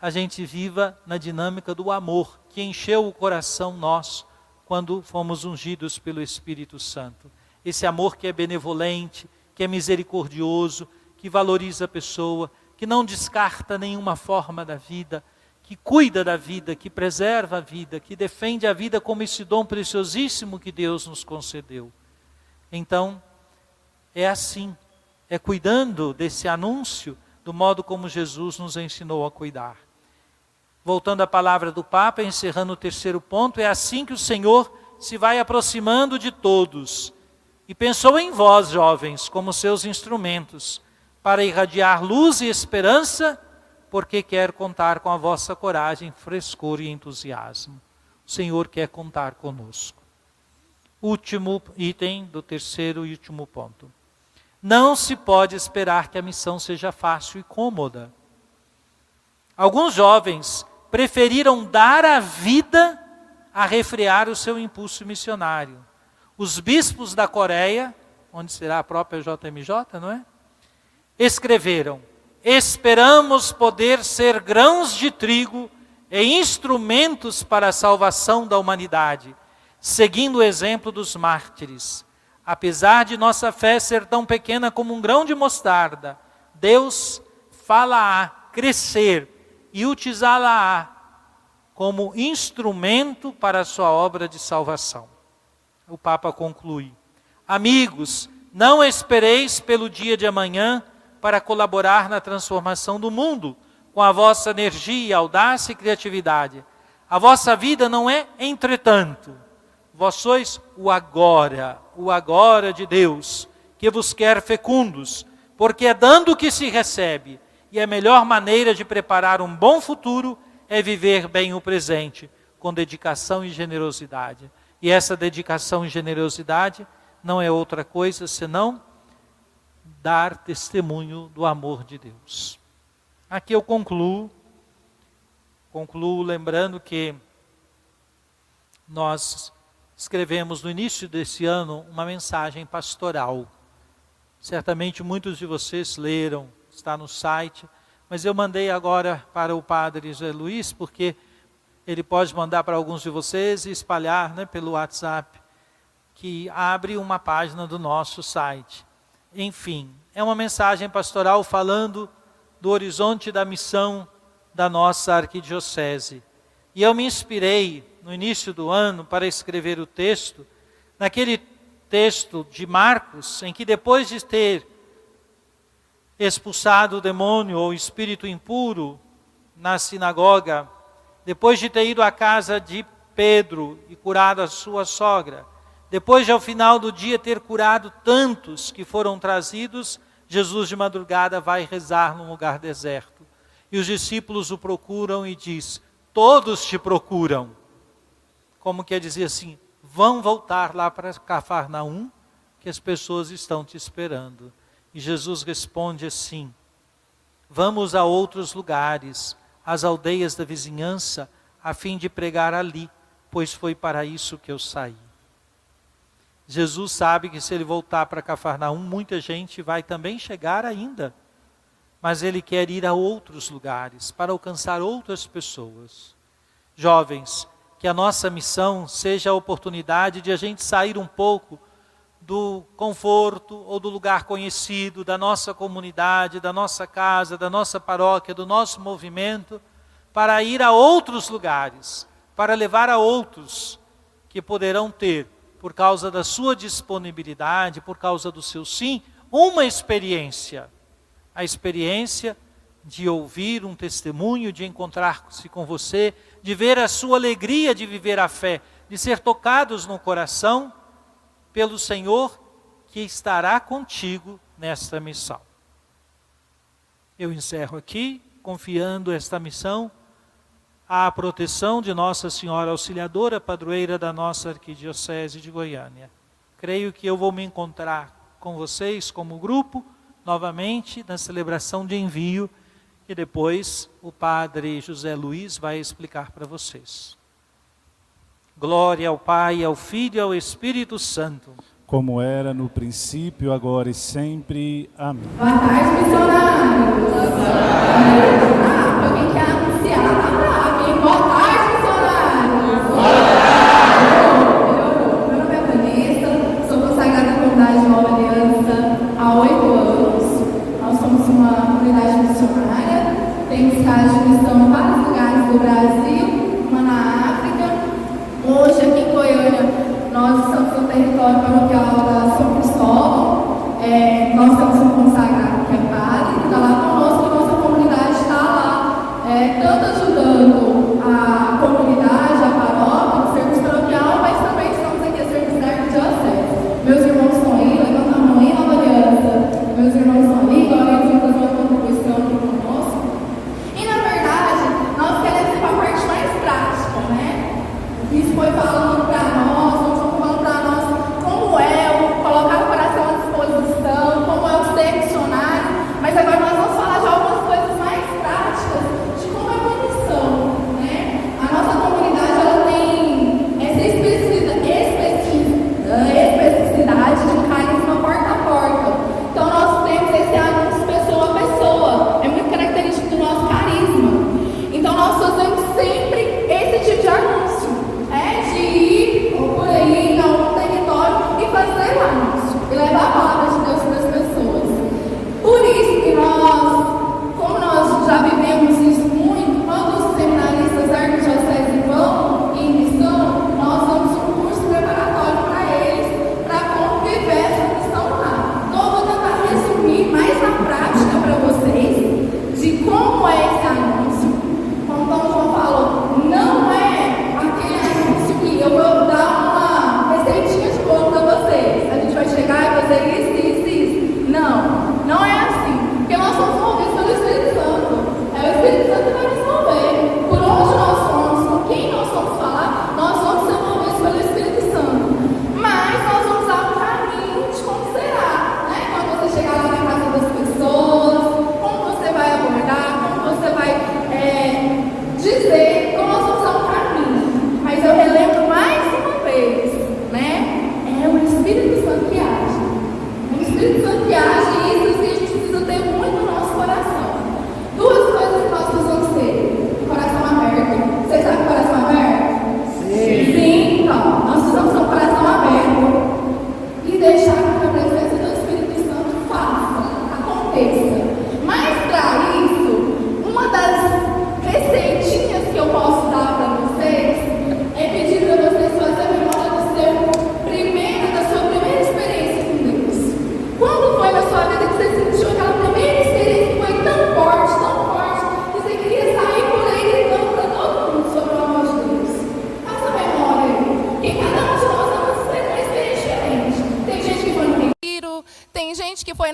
a gente viva na dinâmica do amor, que encheu o coração nosso, quando fomos ungidos pelo Espírito Santo. Esse amor que é benevolente, que é misericordioso, que valoriza a pessoa, que não descarta nenhuma forma da vida, que cuida da vida, que preserva a vida, que defende a vida como esse dom preciosíssimo que Deus nos concedeu. Então, é assim, é cuidando desse anúncio, do modo como Jesus nos ensinou a cuidar. Voltando à palavra do Papa, encerrando o terceiro ponto, é assim que o Senhor se vai aproximando de todos. E pensou em vós, jovens, como seus instrumentos, para irradiar luz e esperança, porque quer contar com a vossa coragem, frescor e entusiasmo. O Senhor quer contar conosco. Último item do terceiro e último ponto. Não se pode esperar que a missão seja fácil e cômoda. Alguns jovens preferiram dar a vida a refrear o seu impulso missionário. Os bispos da Coreia, onde será a própria JMJ, não é? Escreveram: esperamos poder ser grãos de trigo e instrumentos para a salvação da humanidade, seguindo o exemplo dos mártires. Apesar de nossa fé ser tão pequena como um grão de mostarda, Deus fala-a crescer e utilizá-la como instrumento para a sua obra de salvação. O Papa conclui: amigos, não espereis pelo dia de amanhã para colaborar na transformação do mundo, com a vossa energia, audácia e criatividade. A vossa vida não é entretanto. Vós sois o agora de Deus, que vos quer fecundos, porque é dando que se recebe, e a melhor maneira de preparar um bom futuro é viver bem o presente, com dedicação e generosidade. E essa dedicação e generosidade não é outra coisa senão dar testemunho do amor de Deus. Aqui eu concluo lembrando que nós escrevemos no início desse ano uma mensagem pastoral. Certamente muitos de vocês leram, está no site, mas eu mandei agora para o padre José Luiz, porque ele pode mandar para alguns de vocês e espalhar, né, pelo WhatsApp, que abre uma página do nosso site. Enfim, é uma mensagem pastoral falando do horizonte da missão da nossa arquidiocese. E eu me inspirei no início do ano para escrever o texto, naquele texto de Marcos, em que depois de ter expulsado o demônio ou o espírito impuro na sinagoga, depois de ter ido à casa de Pedro e curado a sua sogra, depois de ao final do dia ter curado tantos que foram trazidos, Jesus de madrugada vai rezar num lugar deserto. E os discípulos o procuram e diz: todos te procuram. Como quer dizer assim, vão voltar lá para Cafarnaum, que as pessoas estão te esperando. E Jesus responde assim: vamos a outros lugares, às aldeias da vizinhança, a fim de pregar ali, pois foi para isso que eu saí. Jesus sabe que se ele voltar para Cafarnaum, muita gente vai também chegar ainda. Mas ele quer ir a outros lugares, para alcançar outras pessoas. Jovens, que a nossa missão seja a oportunidade de a gente sair um pouco do conforto ou do lugar conhecido, da nossa comunidade, da nossa casa, da nossa paróquia, do nosso movimento, para ir a outros lugares, para levar a outros que poderão ter, por causa da sua disponibilidade, por causa do seu sim, uma experiência. A experiência de ouvir um testemunho, de encontrar-se com você, de ver a sua alegria de viver a fé, de ser tocados no coração pelo Senhor que estará contigo nesta missão. Eu encerro aqui, confiando esta missão à proteção de Nossa Senhora Auxiliadora, padroeira da nossa Arquidiocese de Goiânia. Creio que eu vou me encontrar com vocês como grupo, novamente, na celebração de envio, que depois o Padre José Luiz vai explicar para vocês. Glória ao Pai, ao Filho e ao Espírito Santo. Como era no princípio, agora e sempre. Amém. Boa tarde, missionários. Alguém quer anunciar a palavra? Boa tarde, missionários. Boa tarde. Meu nome é Vanessa, sou consagrada à comunidade Nova Aliança há 8 anos. Nós somos uma comunidade missionária, temos casas de missão em vários lugares do Brasil, uma na África. Hoje, aqui em Goiânia, nós estamos no território paroquial da São Cristóvão. Nós temos um consagrado que é padre, que está lá conosco, e nossa comunidade está lá, tanto ajudando a comunidade, a paróquia, o serviço paroquial, mas também estamos aqui a serviço da arquidiocese. Meus irmãos estão aí, levanta a mão aí, Nova Aliança. Meus irmãos estão ali, agora eles vão fazer uma contribuição aqui conosco. E, na verdade, nós queremos ir para a parte mais prática, né? Isso foi falando para nós, falando para nós como é o colocar o coração à disposição, como é o ser missionário, mas agora nós vamos falar de algumas coisas mais práticas de como é uma missão, né? A nossa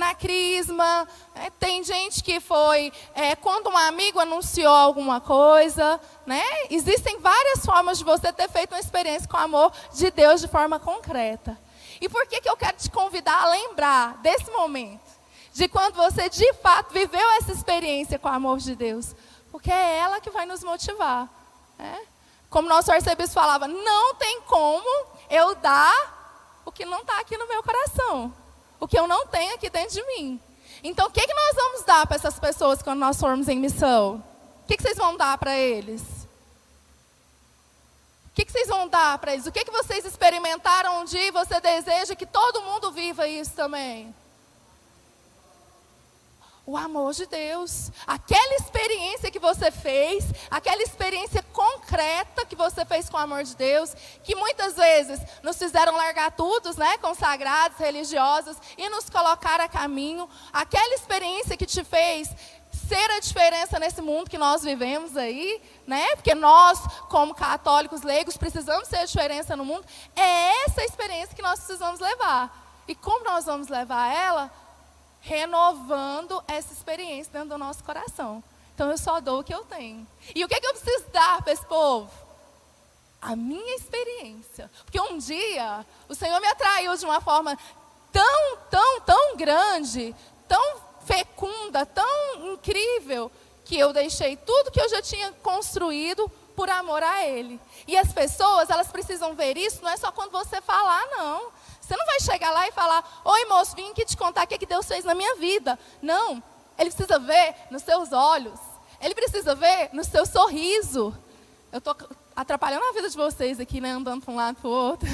na crisma, tem gente que foi quando um amigo anunciou alguma coisa, né? Existem várias formas de você ter feito uma experiência com o amor de Deus de forma concreta. E por que eu quero te convidar a lembrar desse momento? De quando você de fato viveu essa experiência com o amor de Deus. Porque é ela que vai nos motivar. Né? Como nosso arcebispo falava, não tem como eu dar o que não está aqui no meu coração. O que eu não tenho aqui dentro de mim. Então, o que nós vamos dar para essas pessoas quando nós formos em missão? O que vocês vão dar para eles? O que vocês vão dar para eles? O que vocês experimentaram um dia e você deseja que todo mundo viva isso também? O amor de Deus. Aquela experiência que você fez, aquela experiência concreta que você fez com o amor de Deus, que muitas vezes nos fizeram largar tudo, né, consagrados, religiosos, e nos colocar a caminho. Aquela experiência que te fez ser a diferença nesse mundo que nós vivemos aí, né? Porque nós, como católicos leigos, precisamos ser a diferença no mundo. É essa experiência que nós precisamos levar. E como nós vamos levar ela? Renovando essa experiência dentro do nosso coração. Então eu só dou o que eu tenho. E o que eu preciso dar para esse povo? A minha experiência. Porque um dia o Senhor me atraiu de uma forma tão grande, tão fecunda, tão incrível, que eu deixei tudo que eu já tinha construído por amor a Ele. E as pessoas, elas precisam ver isso, não é só quando você falar, não. Você não vai chegar lá e falar, oi moço, vim aqui te contar o que Deus fez na minha vida. Não, Ele precisa ver nos seus olhos. Ele precisa ver no seu sorriso. Eu estou atrapalhando a vida de vocês aqui, né, andando para um lado para o outro.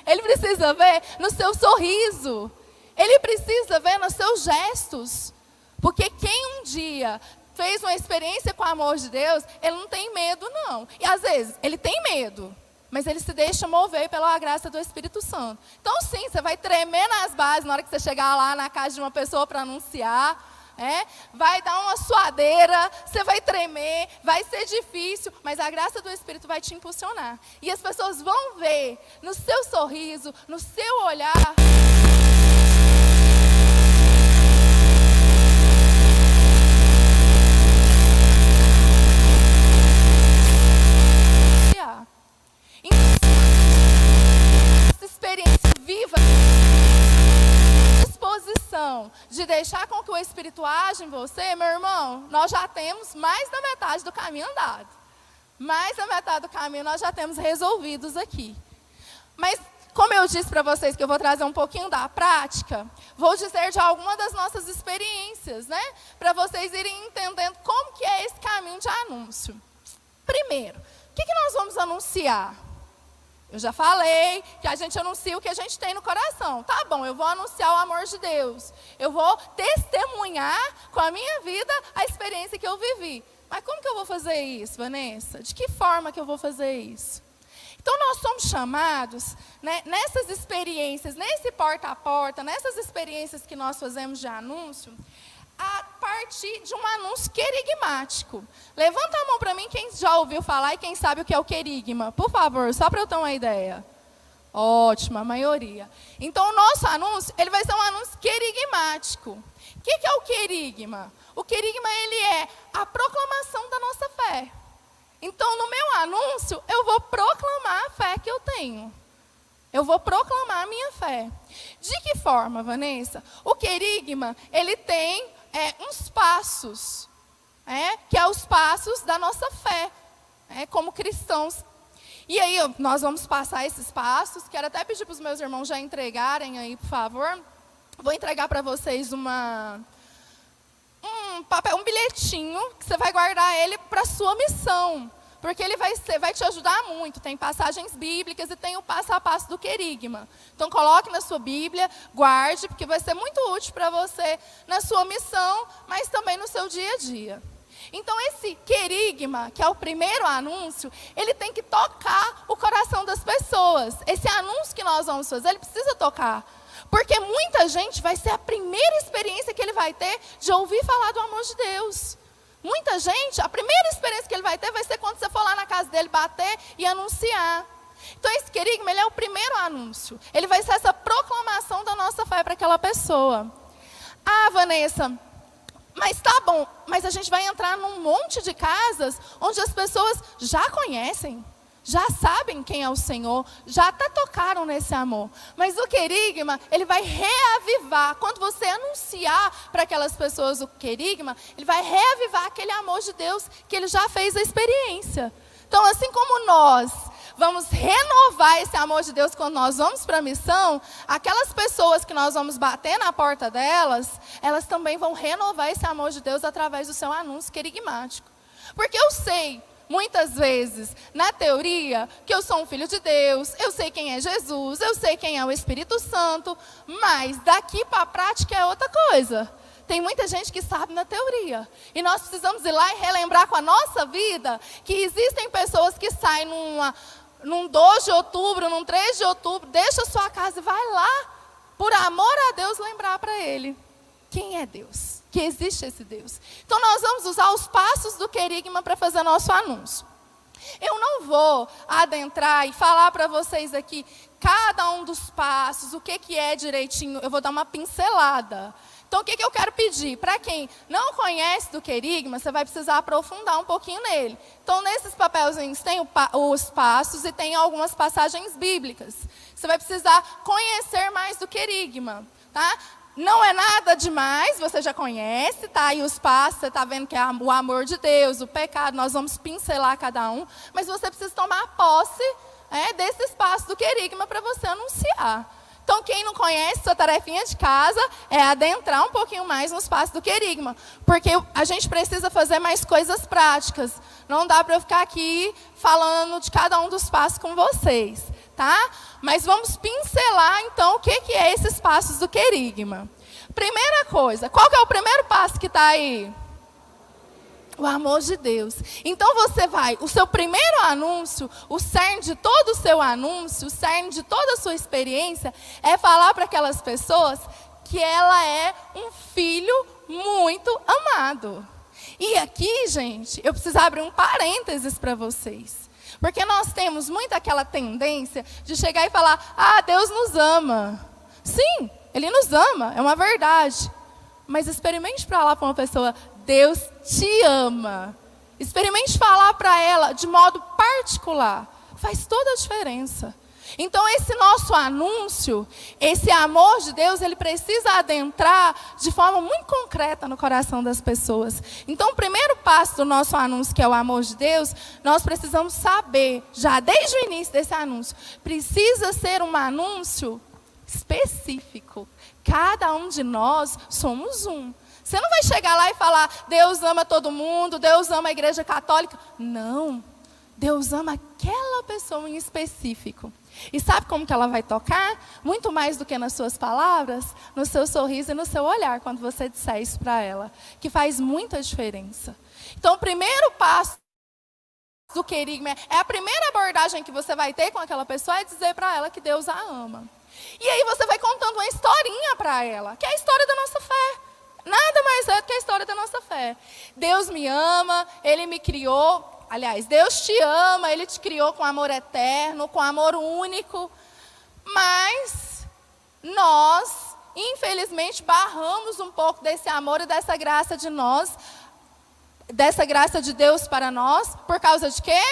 Ele precisa ver no seu sorriso. Ele precisa ver nos seus gestos. Porque quem um dia fez uma experiência com o amor de Deus, ele não tem medo, não. E às vezes, ele tem medo. Mas ele se deixa mover pela graça do Espírito Santo. Então sim, você vai tremer nas bases na hora que você chegar lá na casa de uma pessoa para anunciar. Vai dar uma suadeira, você vai tremer, vai ser difícil, mas a graça do Espírito vai te impulsionar. E as pessoas vão ver no seu sorriso, no seu olhar. Essa experiência viva, disposição de deixar com que o Espírito age em você, meu irmão, nós já temos mais da metade do caminho andado. Mais da metade do caminho nós já temos resolvidos aqui. Mas, como eu disse para vocês que eu vou trazer um pouquinho da prática, vou dizer de alguma das nossas experiências, né? Para vocês irem entendendo como que é esse caminho de anúncio. Primeiro, o que nós vamos anunciar? Eu já falei que a gente anuncia o que a gente tem no coração. Tá bom, eu vou anunciar o amor de Deus. Eu vou testemunhar com a minha vida a experiência que eu vivi. Mas como que eu vou fazer isso, Vanessa? De que forma que eu vou fazer isso? Então nós somos chamados, né, nessas experiências, nesse porta a porta, nessas experiências que nós fazemos de anúncio, a partir de um anúncio querigmático. Levanta a mão para mim quem já ouviu falar e quem sabe o que é o querigma. Por favor, só para eu ter uma ideia. Ótima, a maioria. Então, o nosso anúncio, ele vai ser um anúncio querigmático. O que é o querigma? O querigma, ele é a proclamação da nossa fé. Então, no meu anúncio, eu vou proclamar a fé que eu tenho. Eu vou proclamar a minha fé. De que forma, Vanessa? O querigma, ele tem uns passos, que é os passos da nossa fé, como cristãos. E aí, nós vamos passar esses passos. Quero até pedir para os meus irmãos já entregarem aí, por favor. Vou entregar para vocês um bilhetinho, que você vai guardar ele para a sua missão. Porque ele vai te ajudar muito. Tem passagens bíblicas e tem o passo a passo do querigma. Então, coloque na sua Bíblia, guarde, porque vai ser muito útil para você na sua missão, mas também no seu dia a dia. Então, esse querigma, que é o primeiro anúncio, ele tem que tocar o coração das pessoas. Esse anúncio que nós vamos fazer, ele precisa tocar. Porque muita gente vai ser a primeira experiência que ele vai ter de ouvir falar do amor de Deus. Muita gente, a primeira experiência que ele vai ter vai ser quando você for lá na casa dele bater e anunciar. Então esse querigma, ele é o primeiro anúncio. Ele vai ser essa proclamação da nossa fé para aquela pessoa. Ah, Vanessa, mas tá bom, mas a gente vai entrar num monte de casas onde as pessoas já conhecem, já sabem quem é o Senhor, já até tocaram nesse amor. Mas o querigma, ele vai reavivar. Quando você anunciar para aquelas pessoas o querigma, ele vai reavivar aquele amor de Deus que ele já fez a experiência. Então, assim como nós vamos renovar esse amor de Deus quando nós vamos para a missão, aquelas pessoas que nós vamos bater na porta delas, elas também vão renovar esse amor de Deus através do seu anúncio querigmático. Porque eu sei, muitas vezes, na teoria, que eu sou um filho de Deus, eu sei quem é Jesus, eu sei quem é o Espírito Santo, mas daqui para a prática é outra coisa. Tem muita gente que sabe na teoria. E nós precisamos ir lá e relembrar com a nossa vida que existem pessoas que saem num 2 de outubro, num 3 de outubro, deixa a sua casa e vai lá, por amor a Deus, lembrar para ele quem é Deus, que existe esse Deus. Então nós vamos usar os passos do querigma para fazer nosso anúncio. Eu não vou adentrar e falar para vocês aqui cada um dos passos, o que é direitinho, eu vou dar uma pincelada. Então, o que eu quero pedir? Para quem não conhece do querigma, você vai precisar aprofundar um pouquinho nele. Então, nesses papelzinhos tem os passos e tem algumas passagens bíblicas. Você vai precisar conhecer mais do querigma, tá? Não é nada demais, você já conhece, tá? E os passos, você está vendo que é o amor de Deus, o pecado, nós vamos pincelar cada um. Mas você precisa tomar posse desses passos do querigma para você anunciar. Então, quem não conhece, sua tarefinha de casa é adentrar um pouquinho mais nos passos do querigma. Porque a gente precisa fazer mais coisas práticas. Não dá para eu ficar aqui falando de cada um dos passos com vocês, tá? Mas vamos pincelar, então, o que é esses passos do querigma. Primeira coisa, qual que é o primeiro passo que está aí? O amor de Deus. Então você vai, o seu primeiro anúncio, o cerne de todo o seu anúncio, o cerne de toda a sua experiência, é falar para aquelas pessoas que ela é um filho muito amado. E aqui, gente, eu preciso abrir um parênteses para vocês. Porque nós temos muito aquela tendência de chegar e falar, Deus nos ama. Sim, Ele nos ama, é uma verdade. Mas experimente falar para uma pessoa, Deus te ama. Experimente falar para ela de modo particular. Faz toda a diferença. Então, esse nosso anúncio, esse amor de Deus, ele precisa adentrar de forma muito concreta no coração das pessoas. Então, o primeiro passo do nosso anúncio, que é o amor de Deus, nós precisamos saber, já desde o início desse anúncio, precisa ser um anúncio específico. Cada um de nós somos um. Você não vai chegar lá e falar, Deus ama todo mundo, Deus ama a igreja católica. Não, Deus ama aquela pessoa em específico. E sabe como que ela vai tocar? Muito mais do que nas suas palavras, no seu sorriso e no seu olhar, quando você disser isso para ela, que faz muita diferença. Então, o primeiro passo do querigma é a primeira abordagem que você vai ter com aquela pessoa, é dizer para ela que Deus a ama. E aí você vai contando uma historinha para ela, que é a história da nossa fé. Nada mais é do que a história da nossa fé. Deus me ama, Ele me criou. Aliás, Deus te ama, Ele te criou com amor eterno, com amor único. Mas nós, infelizmente, barramos um pouco desse amor e dessa graça de nós, dessa graça de Deus para nós, por causa de quê?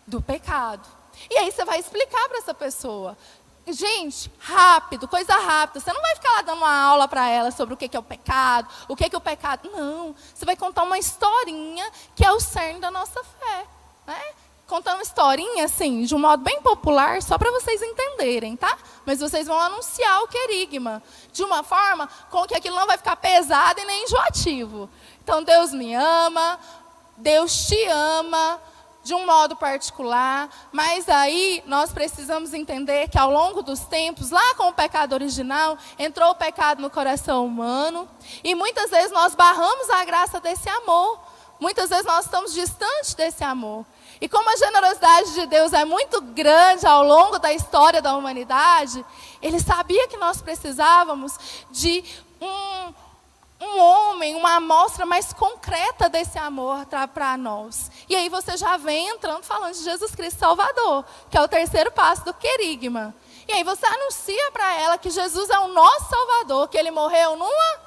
Do pecado. E aí você vai explicar para essa pessoa. Gente, rápido, coisa rápida. Você não vai ficar lá dando uma aula para ela sobre o que é o pecado, o que é o pecado. Não, você vai contar uma historinha que é o cerne da nossa fé, né? Contar uma historinha, assim, de um modo bem popular, só para vocês entenderem, tá? Mas vocês vão anunciar o querigma de uma forma com que aquilo não vai ficar pesado e nem enjoativo. Então, Deus me ama, Deus te ama, de um modo particular, mas aí nós precisamos entender que ao longo dos tempos, lá com o pecado original, entrou o pecado no coração humano, e muitas vezes nós barramos a graça desse amor, muitas vezes nós estamos distantes desse amor. E como a generosidade de Deus é muito grande ao longo da história da humanidade, Ele sabia que nós precisávamos de um homem, uma amostra mais concreta desse amor para nós. E aí você já vem entrando falando de Jesus Cristo Salvador, que é o terceiro passo do querigma. E aí você anuncia para ela que Jesus é o nosso Salvador, que Ele morreu numa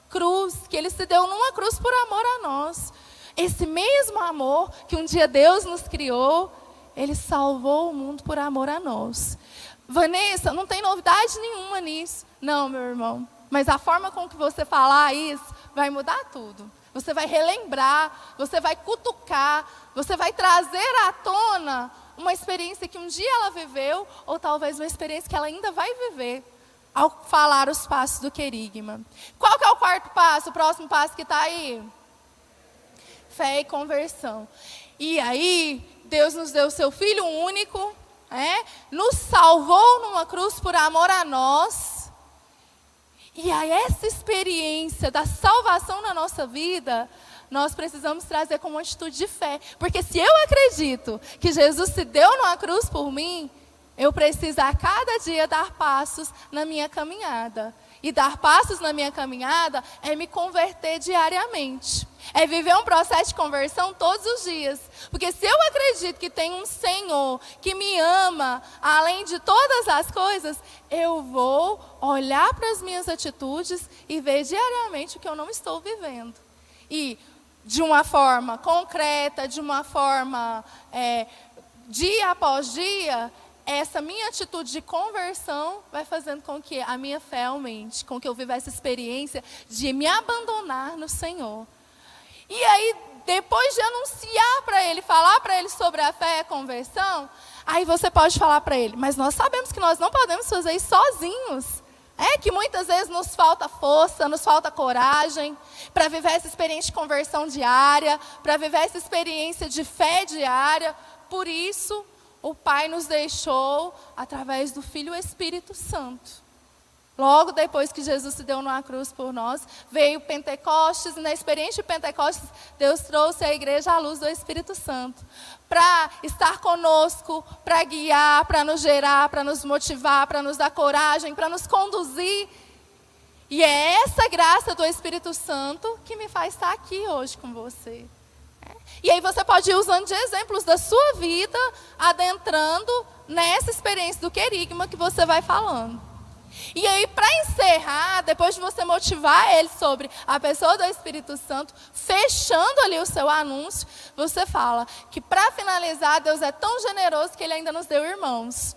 cruz, que Ele se deu numa cruz por amor a nós. Esse mesmo amor que um dia Deus nos criou, Ele salvou o mundo por amor a nós. Vanessa, não tem novidade nenhuma nisso. Não, meu irmão. Mas a forma com que você falar isso vai mudar tudo. Você vai relembrar, você vai cutucar, você vai trazer à tona uma experiência que um dia ela viveu, ou talvez uma experiência que ela ainda vai viver, ao falar os passos do querigma. Qual que é o quarto passo, o próximo passo que está aí? Fé e conversão. E aí, Deus nos deu o seu Filho único, nos salvou numa cruz por amor a nós. E aí, essa experiência da salvação na nossa vida, nós precisamos trazer como uma atitude de fé. Porque se eu acredito que Jesus se deu numa cruz por mim, eu preciso a cada dia dar passos na minha caminhada. E dar passos na minha caminhada é me converter diariamente. É viver um processo de conversão todos os dias. Porque se eu acredito que tem um Senhor que me ama, além de todas as coisas, eu vou olhar para as minhas atitudes e ver diariamente o que eu não estou vivendo. E de uma forma concreta, de uma forma dia após dia, essa minha atitude de conversão vai fazendo com que a minha fé aumente, com que eu viva essa experiência de me abandonar no Senhor. E aí, depois de anunciar para ele, falar para ele sobre a fé e a conversão, aí você pode falar para ele, mas nós sabemos que nós não podemos fazer isso sozinhos. É que muitas vezes nos falta força, nos falta coragem para viver essa experiência de conversão diária, para viver essa experiência de fé diária. Por isso, o Pai nos deixou através do Filho Espírito Santo. Logo depois que Jesus se deu numa cruz por nós, veio Pentecostes, e na experiência de Pentecostes, Deus trouxe à igreja a luz do Espírito Santo. Para estar conosco, para guiar, para nos gerar, para nos motivar, para nos dar coragem, para nos conduzir. E é essa graça do Espírito Santo que me faz estar aqui hoje com você. E aí você pode ir usando de exemplos da sua vida, adentrando nessa experiência do querigma que você vai falando. E aí, para encerrar, depois de você motivar ele sobre a pessoa do Espírito Santo, fechando ali o seu anúncio, você fala que para finalizar, Deus é tão generoso que Ele ainda nos deu irmãos.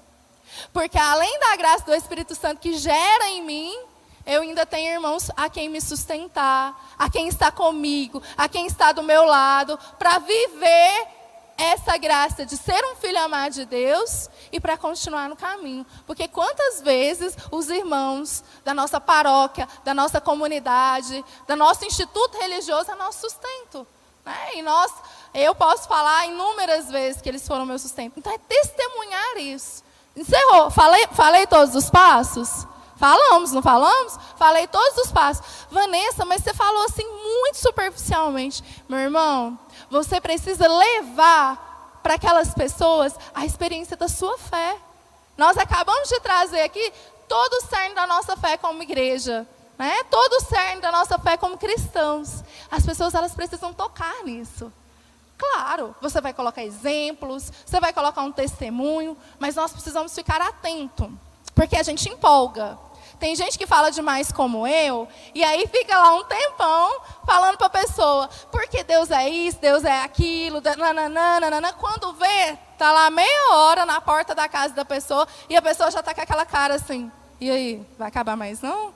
Porque além da graça do Espírito Santo que gera em mim, eu ainda tenho irmãos a quem me sustentar, a quem está comigo, a quem está do meu lado, para viver essa graça de ser um filho amado de Deus e para continuar no caminho. Porque quantas vezes os irmãos da nossa paróquia, da nossa comunidade, do nosso instituto religioso é nosso sustento. E eu posso falar inúmeras vezes que eles foram meu sustento. Então é testemunhar isso. Encerrou. Falei todos os passos? Falamos, não falamos? Falei todos os passos. Vanessa, mas você falou assim muito superficialmente. Meu irmão, você precisa levar para aquelas pessoas a experiência da sua fé. Nós acabamos de trazer aqui todo o cerne da nossa fé como igreja. Todo o cerne da nossa fé como cristãos. As pessoas elas precisam tocar nisso. Claro, você vai colocar exemplos, você vai colocar um testemunho, mas nós precisamos ficar atentos. Porque a gente empolga. Tem gente que fala demais como eu, e aí fica lá um tempão falando para a pessoa, porque Deus é isso, Deus é aquilo, nananana. Quando vê, está lá meia hora na porta da casa da pessoa, e a pessoa já está com aquela cara assim, e aí, vai acabar mais não?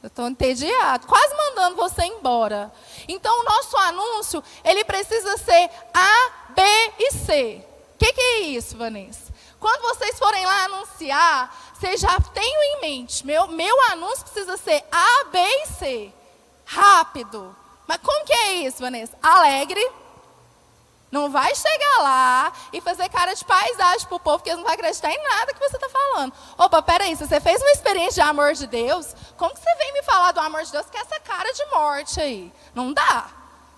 Eu estou entediado, quase mandando você embora. Então o nosso anúncio, ele precisa ser A, B e C. O que é isso, Vanessa? Quando vocês forem lá anunciar, vocês já tenham em mente, meu anúncio precisa ser A, B e C. Rápido. Mas como que é isso, Vanessa? Alegre. Não vai chegar lá e fazer cara de paisagem para o povo, porque eles não vão acreditar em nada que você está falando. Opa, peraí, se você fez uma experiência de amor de Deus, como que você vem me falar do amor de Deus com essa cara de morte aí? Não dá.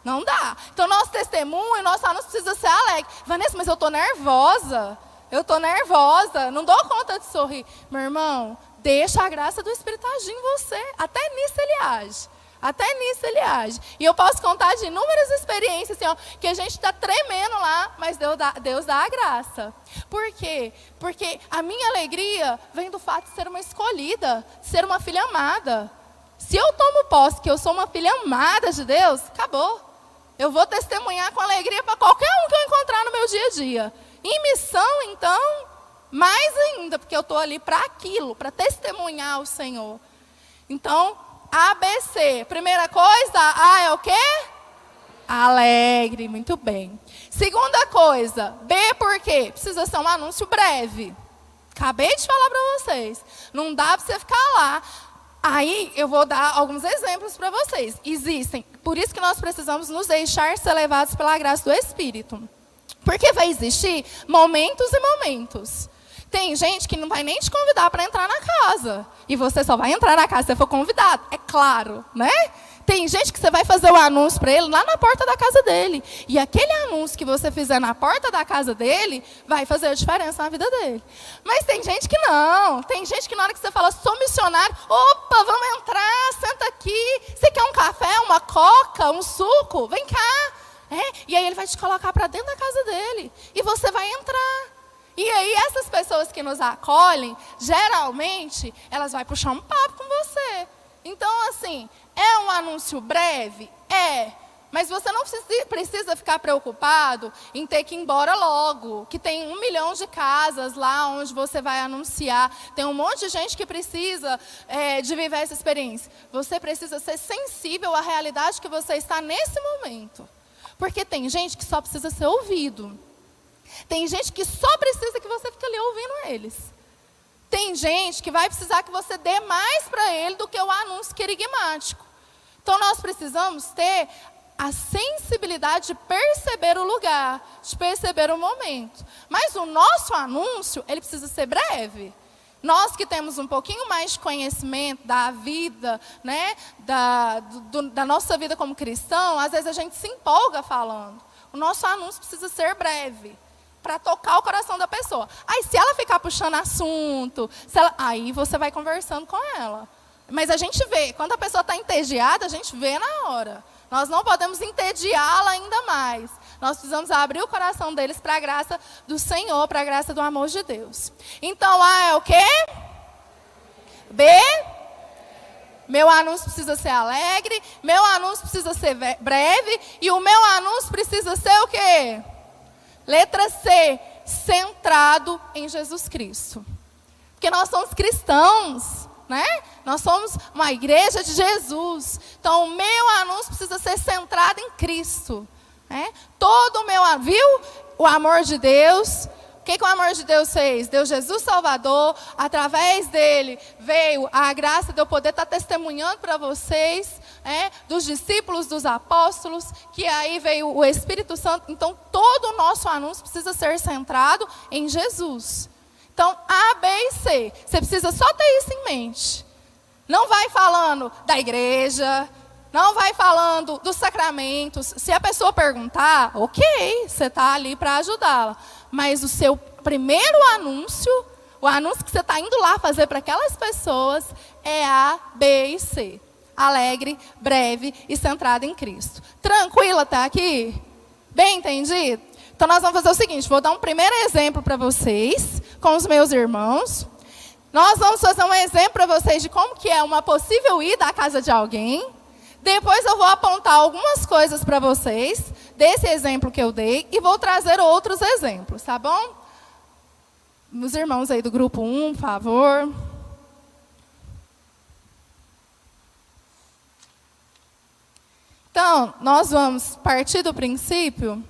Não dá. Então, nosso testemunho, nosso anúncio precisa ser alegre. Vanessa, mas eu estou nervosa. Eu estou nervosa, não dou conta de sorrir. Meu irmão, deixa a graça do Espírito agir em você. Até nisso ele age. Até nisso ele age. E eu posso contar de inúmeras experiências, assim, ó, que a gente está tremendo lá, mas Deus dá a graça. Por quê? Porque a minha alegria vem do fato de ser uma escolhida, de ser uma filha amada. Se eu tomo posse que eu sou uma filha amada de Deus, acabou. Eu vou testemunhar com alegria para qualquer um que eu encontrar no meu dia a dia. Em missão, então, mais ainda, porque eu estou ali para aquilo, para testemunhar o Senhor. Então, ABC. Primeira coisa, A é o quê? Alegre, muito bem. Segunda coisa, B por quê? Precisa ser um anúncio breve. Acabei de falar para vocês. Não dá para você ficar lá. Aí eu vou dar alguns exemplos para vocês. Existem. Por isso que nós precisamos nos deixar ser levados pela graça do Espírito. Porque vai existir momentos e momentos. Tem gente que não vai nem te convidar para entrar na casa. E você só vai entrar na casa se você for convidado. É claro, né? Tem gente que você vai fazer o anúncio para ele lá na porta da casa dele. E aquele anúncio que você fizer na porta da casa dele vai fazer a diferença na vida dele. Mas tem gente que não. Tem gente que na hora que você fala, sou missionário, opa, vamos entrar, senta aqui. Você quer um café, uma coca, um suco? Vem cá. E aí ele vai te colocar para dentro da casa dele. E você vai entrar. E aí essas pessoas que nos acolhem, geralmente, elas vão puxar um papo com você. Então, assim, é um anúncio breve? É. Mas você não precisa ficar preocupado em ter que ir embora logo. Que tem 1 milhão de casas lá onde você vai anunciar. Tem um monte de gente que precisa de viver essa experiência. Você precisa ser sensível à realidade que você está nesse momento. Porque tem gente que só precisa ser ouvido. Tem gente que só precisa que você fique ali ouvindo eles. Tem gente que vai precisar que você dê mais para ele do que o anúncio querigmático. Então nós precisamos ter a sensibilidade de perceber o lugar, de perceber o momento. Mas o nosso anúncio, ele precisa ser breve. Nós que temos um pouquinho mais de conhecimento da vida, né, da nossa vida como cristão, às vezes a gente se empolga falando. O nosso anúncio precisa ser breve, para tocar o coração da pessoa. Aí se ela ficar puxando assunto, aí você vai conversando com ela. Mas a gente vê, quando a pessoa está entediada, a gente vê na hora. Nós não podemos entediá-la ainda mais. Nós precisamos abrir o coração deles para a graça do Senhor, para a graça do amor de Deus. Então, A é o quê? B? Meu anúncio precisa ser alegre, meu anúncio precisa ser breve, e o meu anúncio precisa ser o quê? Letra C, centrado em Jesus Cristo. Porque nós somos cristãos, né? Nós somos uma igreja de Jesus. Então, o meu anúncio precisa ser centrado em Cristo. Né? Todo o meu, viu? O amor de Deus. O que o amor de Deus fez? Deu Jesus Salvador. Através dele veio a graça de eu poder estar testemunhando para vocês, dos discípulos, dos apóstolos, que aí veio o Espírito Santo. Então, todo o nosso anúncio precisa ser centrado em Jesus. Então, A, B e C. Você precisa só ter isso em mente. Não vai falando da igreja, não vai falando dos sacramentos. Se a pessoa perguntar, ok, você está ali para ajudá-la. Mas o seu primeiro anúncio, o anúncio que você está indo lá fazer para aquelas pessoas, é A, B e C. Alegre, breve e centrado em Cristo. Tranquila até aqui? Bem entendido? Então nós vamos fazer o seguinte, vou dar um primeiro exemplo para vocês, com os meus irmãos. Nós vamos fazer um exemplo para vocês de como que é uma possível ida à casa de alguém. Depois eu vou apontar algumas coisas para vocês, desse exemplo que eu dei, e vou trazer outros exemplos, tá bom? Os irmãos aí do grupo 1, por favor. Então, nós vamos partir do princípio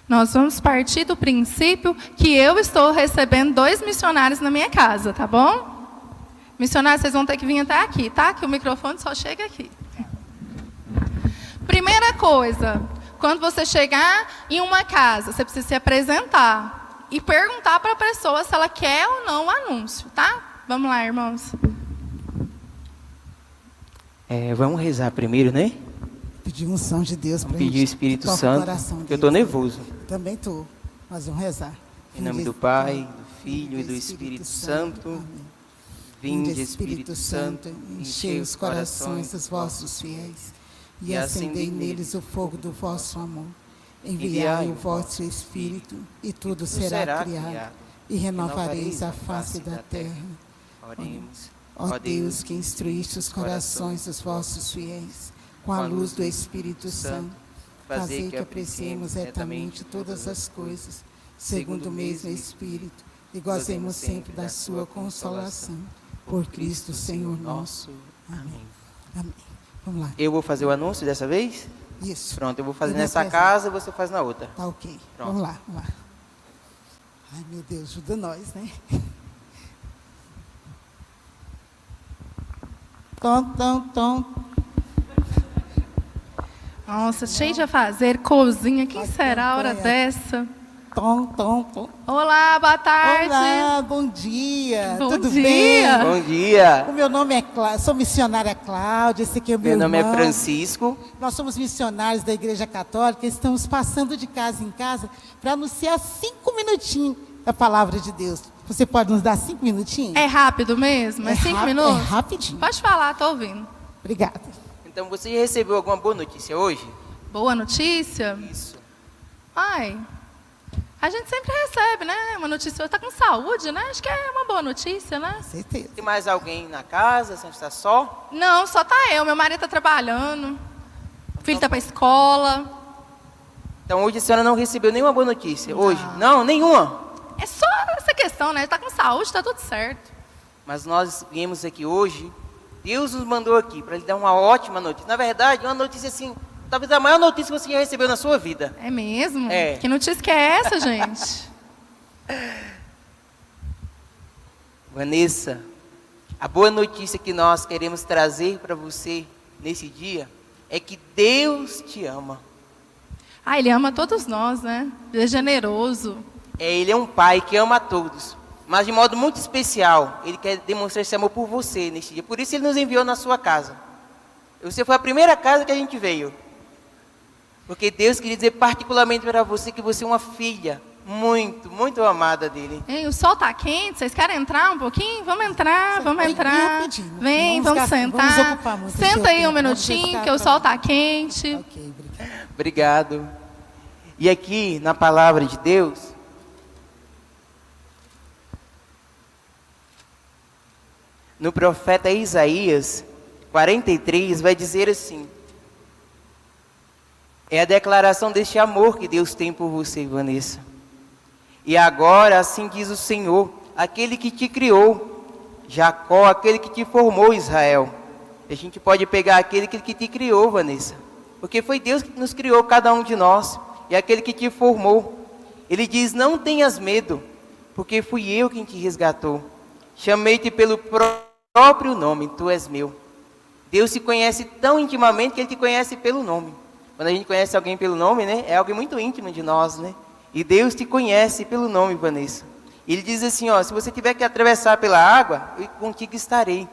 Nós vamos partir do princípio que eu estou recebendo 2 missionários na minha casa, tá bom? Missionários, vocês vão ter que vir até aqui, tá? Que o microfone só chega aqui. Primeira coisa, Quando você chegar em uma casa, você precisa se apresentar e perguntar para a pessoa se ela quer ou não o anúncio, tá? Vamos lá, irmãos. Vamos rezar primeiro, né? Pedir unção de Deus para Pedir o Espírito Santo, que eu estou nervoso. Também estou, mas vamos rezar. Em nome do Pai, do Filho e do Espírito Santo. Vinde, Espírito Santo, enchei os corações dos vossos fiéis e acendei neles o fogo do vosso amor. Enviai o vosso Espírito e tudo será criado e renovareis a face da terra. Oremos. Ó Deus, que instruíste os corações dos vossos fiéis com a luz do Espírito Santo, fazei que apreciemos retamente todas as coisas, segundo o mesmo Espírito, e gozemos sempre da sua consolação. Por Cristo, Senhor nosso. Amém. Amém. Vamos lá. Eu vou fazer o anúncio dessa vez? Isso. Pronto, eu vou fazer E nessa depois- casa e você faz na outra. Tá ok. Pronto. Vamos lá, vamos lá. Ai, meu Deus, ajuda nós, né? Tom. Nossa, cheio de afazer, cozinha. Quem Faz será a hora campanha. dessa? Tom. Olá, boa tarde. Olá, bom dia. Bom Tudo dia. bem? Bom dia. O meu nome é Cláudia, sou missionária Cláudia, esse aqui é o meu Meu nome é irmão. Francisco. Nós somos missionários da Igreja Católica e estamos passando de casa em casa para anunciar 5 minutinhos da palavra de Deus. Você pode nos dar 5 minutinhos? É rápido mesmo? É 5 rápido, minutos? É rapidinho. Pode falar, tô ouvindo. Obrigada. Então, você recebeu alguma boa notícia hoje? Boa notícia? Isso. Ai, a gente sempre recebe, né? Uma notícia. Está com saúde, né? Acho que é uma boa notícia, né? Certeza. Tem mais alguém na casa? Você está só? Não, só tá eu. Meu marido está trabalhando. O filho está para a escola. Então, hoje a senhora não recebeu nenhuma boa notícia? Hoje? Não, nenhuma. É só essa questão, né? Está com saúde, está tudo certo. Mas nós viemos aqui hoje, Deus nos mandou aqui para lhe dar uma ótima notícia. Na verdade, uma notícia assim, talvez a maior notícia que você já recebeu na sua vida. É mesmo? É. Que notícia que é essa, gente? Vanessa, a boa notícia que nós queremos trazer para você nesse dia é que Deus te ama. Ah, ele ama todos nós, né? Ele é generoso. Ele é um pai que ama a todos, mas de modo muito especial, ele quer demonstrar esse amor por você neste dia. Por isso ele nos enviou na sua casa. Você foi a primeira casa que a gente veio. Porque Deus queria dizer particularmente para você que você é uma filha muito, muito amada dele. Ei, o sol tá quente, vocês querem entrar um pouquinho? Vamos entrar, vamos Bem entrar. rapidinho. Vem, Vamos vamos ficar- vamos sentar. ocupar muito o seu Senta aí tempo, um vamos minutinho, ficar que o pra- sol tá quente. Ok, obrigada. Obrigado. E aqui, na palavra de Deus, no profeta Isaías 43, vai dizer assim: é a declaração deste amor que Deus tem por você, Vanessa. E agora, assim diz o Senhor, aquele que te criou, Jacó, aquele que te formou, Israel. A gente pode pegar aquele que te criou, Vanessa, porque foi Deus que nos criou, cada um de nós, e aquele que te formou. Ele diz: não tenhas medo, porque fui eu quem te resgatou. Chamei-te pelo próprio nome, tu és meu. Deus se conhece tão intimamente que Ele te conhece pelo nome. Quando a gente conhece alguém pelo nome, né, é algo muito íntimo de nós, né? E Deus te conhece pelo nome, Vanessa. Ele diz assim, ó, se você tiver que atravessar pela água, eu contigo estarei.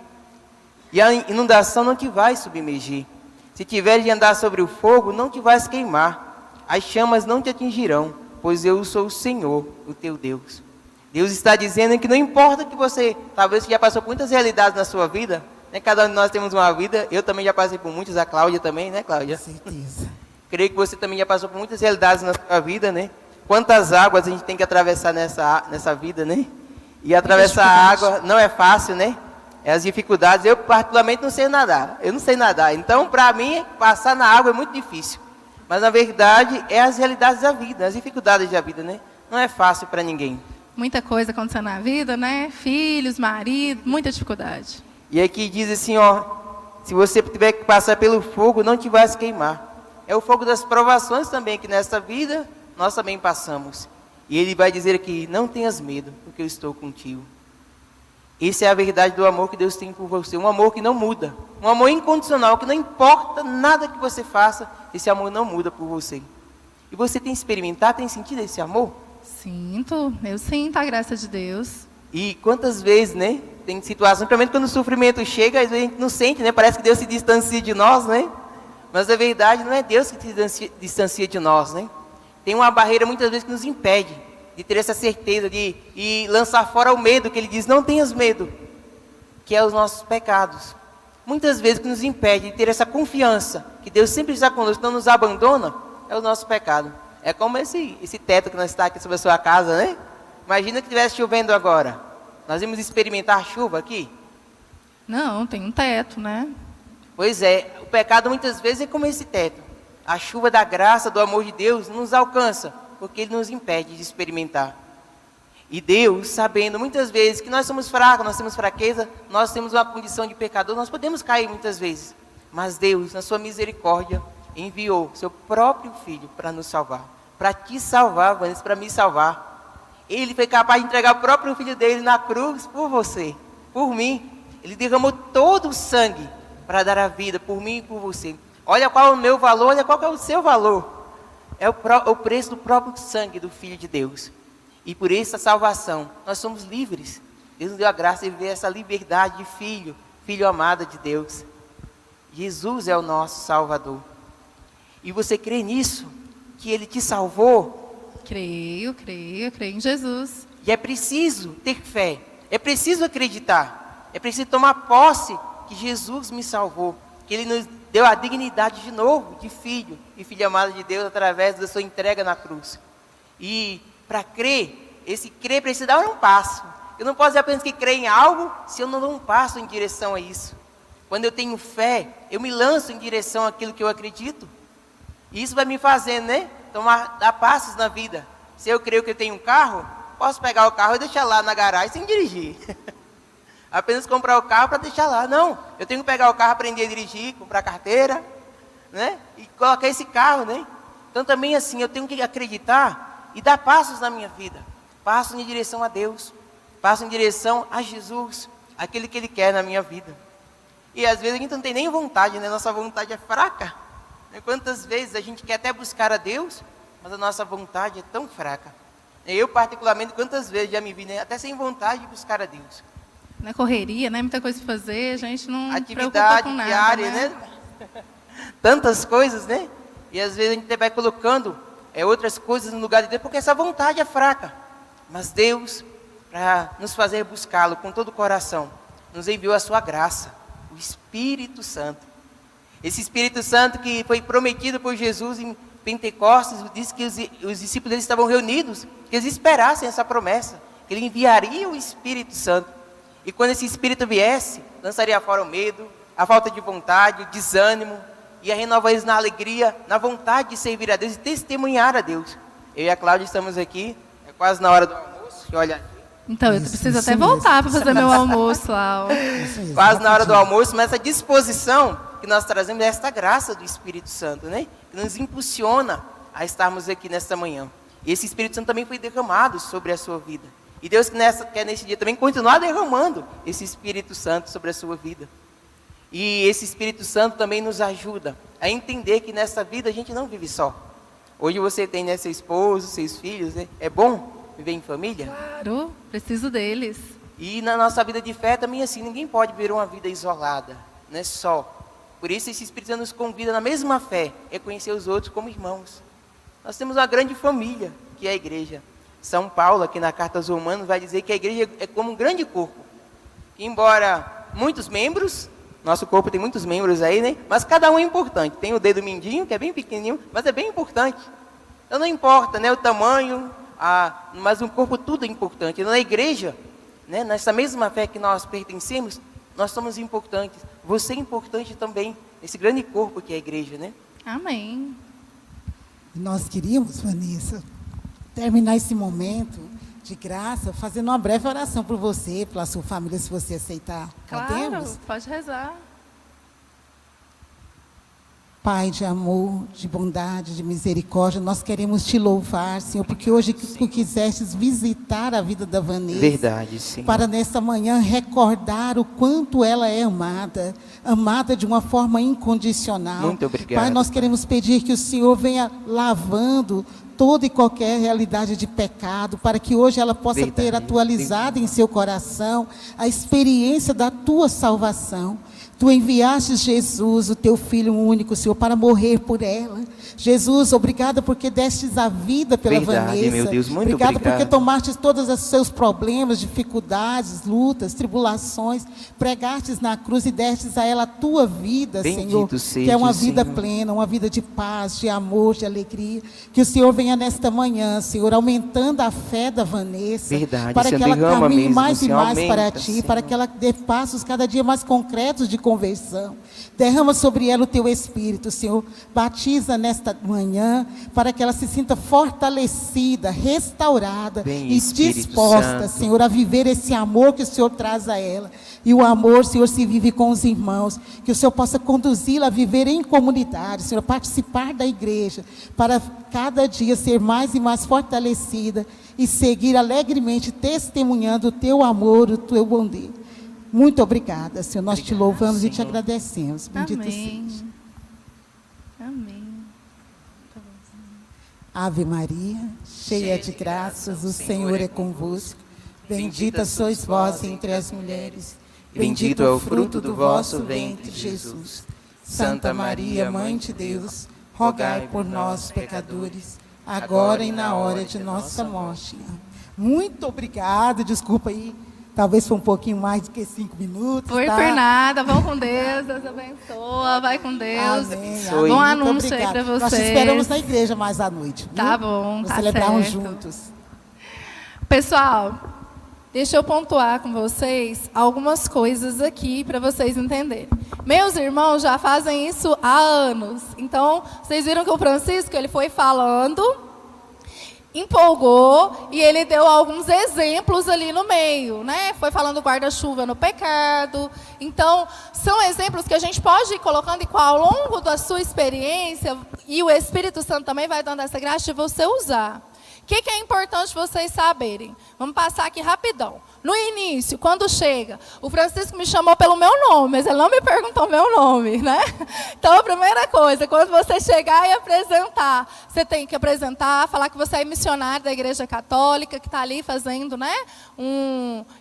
E a inundação não te vai submergir. Se tiver de andar sobre o fogo, não te vais queimar. As chamas não te atingirão, pois eu sou o Senhor, o teu Deus. Deus está dizendo que não importa que você, talvez você já passou por muitas realidades na sua vida, né? Cada um de nós temos uma vida, eu também já passei por muitas, a Cláudia também, né, Cláudia? Certeza. Creio que você também já passou por muitas realidades na sua vida, né? Quantas águas a gente tem que atravessar nessa vida, né? E atravessar a água não é fácil, né? É as dificuldades. Eu, particularmente, não sei nadar. Eu não sei nadar. Então, para mim, passar na água é muito difícil. Mas, na verdade, é as realidades da vida, as dificuldades da vida, né? Não é fácil para ninguém. Muita coisa acontecendo na vida, né? Filhos, marido, muita dificuldade. E aqui diz assim, ó, se você tiver que passar pelo fogo, não te vais queimar. É o fogo das provações também, que nessa vida nós também passamos. E ele vai dizer aqui, não tenhas medo, porque eu estou contigo. Essa é a verdade do amor que Deus tem por você, um amor que não muda, um amor incondicional, que não importa nada que você faça, esse amor não muda por você. E você tem experimentado, tem sentido esse amor? Eu sinto a graça de Deus. E quantas vezes, né? Tem situações, principalmente quando o sofrimento chega, às vezes a gente não sente, né? Parece que Deus se distancia de nós, né? Mas na verdade não é Deus que se distancia de nós, né? Tem uma barreira muitas vezes que nos impede de ter essa certeza, de lançar fora o medo, que Ele diz, não tenhas medo, que é os nossos pecados. Muitas vezes que nos impede de ter essa confiança, que Deus sempre está conosco, não nos abandona, é o nosso pecado. É como esse teto que nós está aqui sobre a sua casa, né? Imagina que estivesse chovendo agora. Nós íamos experimentar chuva aqui? Não, tem um teto, né? Pois é, o pecado muitas vezes é como esse teto. A chuva da graça, do amor de Deus, não nos alcança, porque Ele nos impede de experimentar. E Deus, sabendo muitas vezes que nós somos fracos, nós temos fraqueza, nós temos uma condição de pecador, nós podemos cair muitas vezes. Mas Deus, na sua misericórdia, enviou seu próprio Filho para nos salvar. Para te salvar, Vanessa, para me salvar. Ele foi capaz de entregar o próprio Filho dele na cruz por você, por mim. Ele derramou todo o sangue para dar a vida por mim e por você. Olha qual é o meu valor, olha qual é o seu valor. É o preço do próprio sangue do Filho de Deus. E por essa salvação, nós somos livres. Deus nos deu a graça de ver essa liberdade de filho, filho amado de Deus. Jesus é o nosso Salvador. E você crê nisso? Que Ele te salvou? Creio em Jesus. E é preciso ter fé, é preciso acreditar, é preciso tomar posse que Jesus me salvou, que Ele nos deu a dignidade de novo, de filho e filha amada de Deus, através da sua entrega na cruz. E para crer, esse crer precisa dar um passo. Eu não posso dizer apenas que crer em algo, se eu não dou um passo em direção a isso. Quando eu tenho fé, eu me lanço em direção àquilo que eu acredito. E isso vai me fazendo, né? Dar passos na vida. Se eu creio que eu tenho um carro, posso pegar o carro e deixar lá na garagem sem dirigir. Apenas comprar o carro para deixar lá. Não, eu tenho que pegar o carro, aprender a dirigir, comprar carteira, né? E colocar esse carro, né? Então também assim, eu tenho que acreditar e dar passos na minha vida. Passos em direção a Deus. Passos em direção a Jesus. Aquele que Ele quer na minha vida. E às vezes a gente não tem nem vontade, né? Nossa vontade é fraca. Quantas vezes a gente quer até buscar a Deus, mas a nossa vontade é tão fraca. Eu particularmente, quantas vezes já me vi, né? Até sem vontade de buscar a Deus. Na correria, né? Muita coisa para fazer, a gente não atividade preocupa com nada, diária, né? Tantas coisas, né? E às vezes a gente vai colocando outras coisas no lugar de Deus, porque essa vontade é fraca. Mas Deus, para nos fazer buscá-lo com todo o coração, nos enviou a sua graça, o Espírito Santo. Esse Espírito Santo que foi prometido por Jesus em Pentecostes, disse que os discípulos estavam reunidos, que eles esperassem essa promessa, que Ele enviaria o Espírito Santo. E quando esse Espírito viesse, lançaria fora o medo, a falta de vontade, o desânimo, e a renovar eles na alegria, na vontade de servir a Deus e testemunhar a Deus. Eu e a Cláudia estamos aqui, é quase na hora do almoço, olha. Então, eu preciso até voltar para fazer meu almoço lá. Quase na hora do almoço, mas essa disposição que nós trazemos é esta graça do Espírito Santo, né? Que nos impulsiona a estarmos aqui nesta manhã. E esse Espírito Santo também foi derramado sobre a sua vida. E Deus quer nesse dia também continuar derramando esse Espírito Santo sobre a sua vida. E esse Espírito Santo também nos ajuda a entender que nessa vida a gente não vive só. Hoje você tem, né, seu esposo, seus filhos, né? É bom viver em família? Claro, preciso deles. E na nossa vida de fé também assim, ninguém pode viver uma vida isolada, não é só. Por isso esse Espírito Santo nos convida na mesma fé, é conhecer os outros como irmãos. Nós temos uma grande família, que é a igreja. São Paulo, aqui na Carta aos Romanos, vai dizer que a igreja é como um grande corpo. Que embora muitos membros, nosso corpo tem muitos membros aí, né? Mas cada um é importante. Tem o dedo mindinho, que é bem pequenininho, mas é bem importante. Então não importa, né, o tamanho, mas o corpo tudo é importante. Na igreja, né, nessa mesma fé que nós pertencemos, nós somos importantes. Você é importante também, nesse grande corpo que é a igreja, né? Amém. Nós queríamos, Vanessa, terminar esse momento de graça fazendo uma breve oração por você, pela sua família, se você aceitar. Claro, podemos? pode rezar. Pai de amor, de bondade, de misericórdia, nós queremos te louvar, Senhor, porque hoje tu quisestes visitar a vida da Vanessa. Verdade, Senhor. Para nesta manhã recordar o quanto ela é amada, amada de uma forma incondicional. Muito obrigado. Pai, nós queremos pedir que o Senhor venha lavando toda e qualquer realidade de pecado, para que hoje ela possa ter atualizado em seu coração a experiência da tua salvação. Tu enviaste Jesus, o teu Filho único, Senhor, para morrer por ela. Jesus, obrigada porque destes a vida pela Vanessa. Meu Deus, muito obrigado obrigado. porque tomaste todos os seus problemas, dificuldades, lutas, tribulações, pregastes na cruz e destes a ela a tua vida, Bendito Senhor, que é uma vida Senhor. plena, uma vida de paz, de amor, de alegria. Que o Senhor venha nesta manhã, Senhor, aumentando a fé da Vanessa, Verdade, para Senhor, que ela derrama caminhe mesmo, mais e Senhor, mais para aumenta, Ti, Senhor. para que ela dê passos cada dia mais concretos de conversão. Derrama sobre ela o Teu Espírito, Senhor. Batiza nesta manhã, para que ela se sinta fortalecida, restaurada Vem, e Espírito disposta, Santo. Senhor, a viver esse amor que o Senhor traz a ela. E o amor, Senhor, se vive com os irmãos. Que o Senhor possa conduzi-la a viver em comunidade, Senhor, participar da igreja, para cada dia ser mais e mais fortalecida e seguir alegremente testemunhando o Teu amor, o Teu bondade. Muito obrigada, Senhor. Nós te louvamos e te Senhor. agradecemos. Bendito Amém. seja. Amém. Ave Maria, cheia de graças, o Senhor é convosco. Bendita sois vós entre as mulheres. Bendito é o fruto do vosso ventre, Jesus. Santa Maria, Mãe de Deus, rogai por nós, pecadores, agora e na hora de nossa morte. Muito obrigada. Desculpa aí. Talvez foi um pouquinho mais do que 5 minutos. Foi tá? por nada. Vão com Deus. Deus abençoa. Vai com Deus. Amém. Abençoe. Bom Muito anúncio aí obrigada. para vocês. Nós te esperamos na igreja mais à noite. Viu? Tá bom, Para tá celebrarmos certo. juntos. Pessoal, deixa eu pontuar com vocês algumas coisas aqui para vocês entenderem. Meus irmãos já fazem isso há anos. Então, vocês viram que o Francisco, ele foi falando, empolgou e ele deu alguns exemplos ali no meio, né? Foi falando guarda-chuva no pecado. Então, são exemplos que a gente pode ir colocando e ao longo da sua experiência, e o Espírito Santo também vai dando essa graça de você usar. O que é importante vocês saberem? Vamos passar aqui rapidão. No início, quando chega, o Francisco me chamou pelo meu nome, mas ele não me perguntou meu nome, né? Então, a primeira coisa, quando você chegar e apresentar, você tem que apresentar, falar que você é missionário da Igreja Católica, que está ali fazendo, né,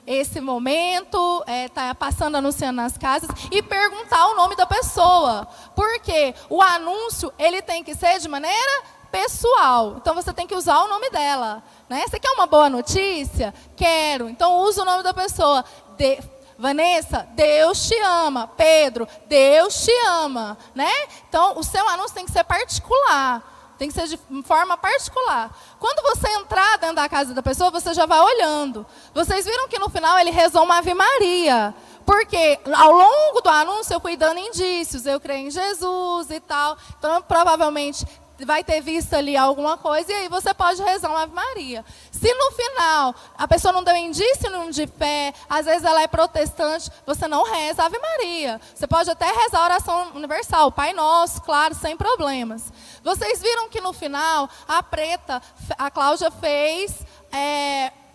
esse momento, está passando, anunciando nas casas, e perguntar o nome da pessoa. Porque o anúncio, ele tem que ser de maneira pessoal. Então, você tem que usar o nome dela. Né? Você quer uma boa notícia? Quero. Então, usa o nome da pessoa. Vanessa, Deus te ama. Pedro, Deus te ama. Né? Então, o seu anúncio tem que ser particular. Tem que ser de forma particular. Quando você entrar dentro da casa da pessoa, você já vai olhando. Vocês viram que no final ele rezou uma Ave Maria. Porque ao longo do anúncio eu fui dando indícios. Eu creio em Jesus e tal. Então, provavelmente vai ter visto ali alguma coisa e aí você pode rezar uma Ave Maria. Se no final a pessoa não deu indício nenhum de fé, às vezes ela é protestante, você não reza a Ave Maria. Você pode até rezar a oração universal, Pai Nosso, claro, sem problemas. Vocês viram que no final a Cláudia fez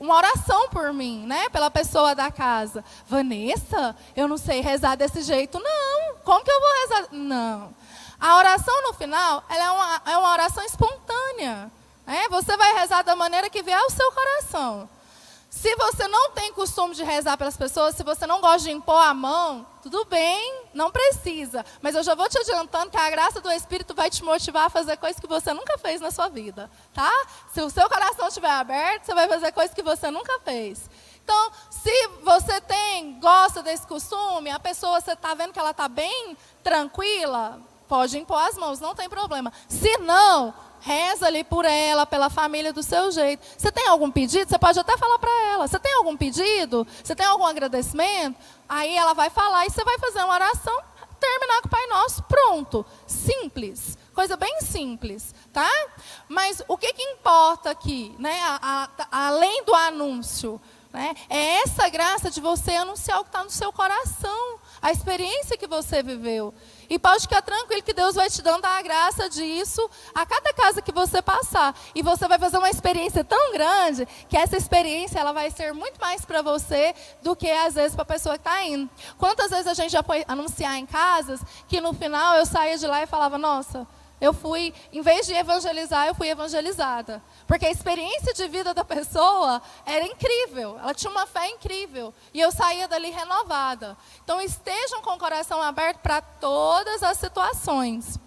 uma oração por mim, né? Pela pessoa da casa. Vanessa, eu não sei rezar desse jeito, não. Como que eu vou rezar? Não. A oração no final, ela é uma oração espontânea. Né? Você vai rezar da maneira que vier ao seu coração. Se você não tem costume de rezar pelas pessoas, se você não gosta de impor a mão, tudo bem, não precisa. Mas eu já vou te adiantando que a graça do Espírito vai te motivar a fazer coisas que você nunca fez na sua vida. Tá? Se o seu coração estiver aberto, você vai fazer coisas que você nunca fez. Então, se você gosta desse costume, a pessoa, você está vendo que ela está bem tranquila, pode impor as mãos, não tem problema. Se não, reza ali por ela, pela família, do seu jeito. Você tem algum pedido? Você pode até falar para ela. Você tem algum pedido? Você tem algum agradecimento? Aí ela vai falar e você vai fazer uma oração, terminar com o Pai Nosso, pronto. Simples. Coisa bem simples, tá? Mas o que importa aqui, né? Além do anúncio, né? É essa graça de você anunciar o que está no seu coração. a experiência que você viveu. E pode ficar tranquilo que Deus vai te dando a graça disso a cada casa que você passar. E você vai fazer uma experiência tão grande que essa experiência ela vai ser muito mais para você do que às vezes para a pessoa que está indo. Quantas vezes a gente já foi anunciar em casas que no final eu saía de lá e falava, nossa, eu fui, em vez de evangelizar, eu fui evangelizada. Porque a experiência de vida da pessoa era incrível. Ela tinha uma fé incrível. E eu saía dali renovada. Então, estejam com o coração aberto para todas as situações.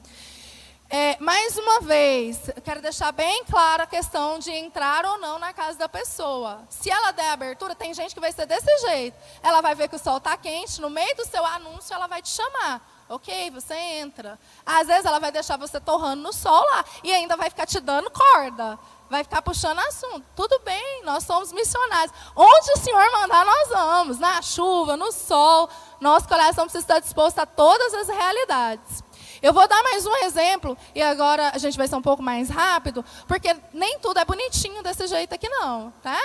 Mais uma vez, eu quero deixar bem clara a questão de entrar ou não na casa da pessoa. Se ela der abertura, tem gente que vai ser desse jeito. Ela vai ver que o sol está quente, no meio do seu anúncio, ela vai te chamar. Ok, você entra. Às vezes ela vai deixar você torrando no sol lá e ainda vai ficar te dando corda. Vai ficar puxando assunto. Tudo bem, nós somos missionários. Onde o Senhor mandar, nós vamos. Na chuva, no sol. Nosso coração precisa estar disposto a todas as realidades. Eu vou dar mais um exemplo, e agora a gente vai ser um pouco mais rápido, porque nem tudo é bonitinho desse jeito aqui não, tá?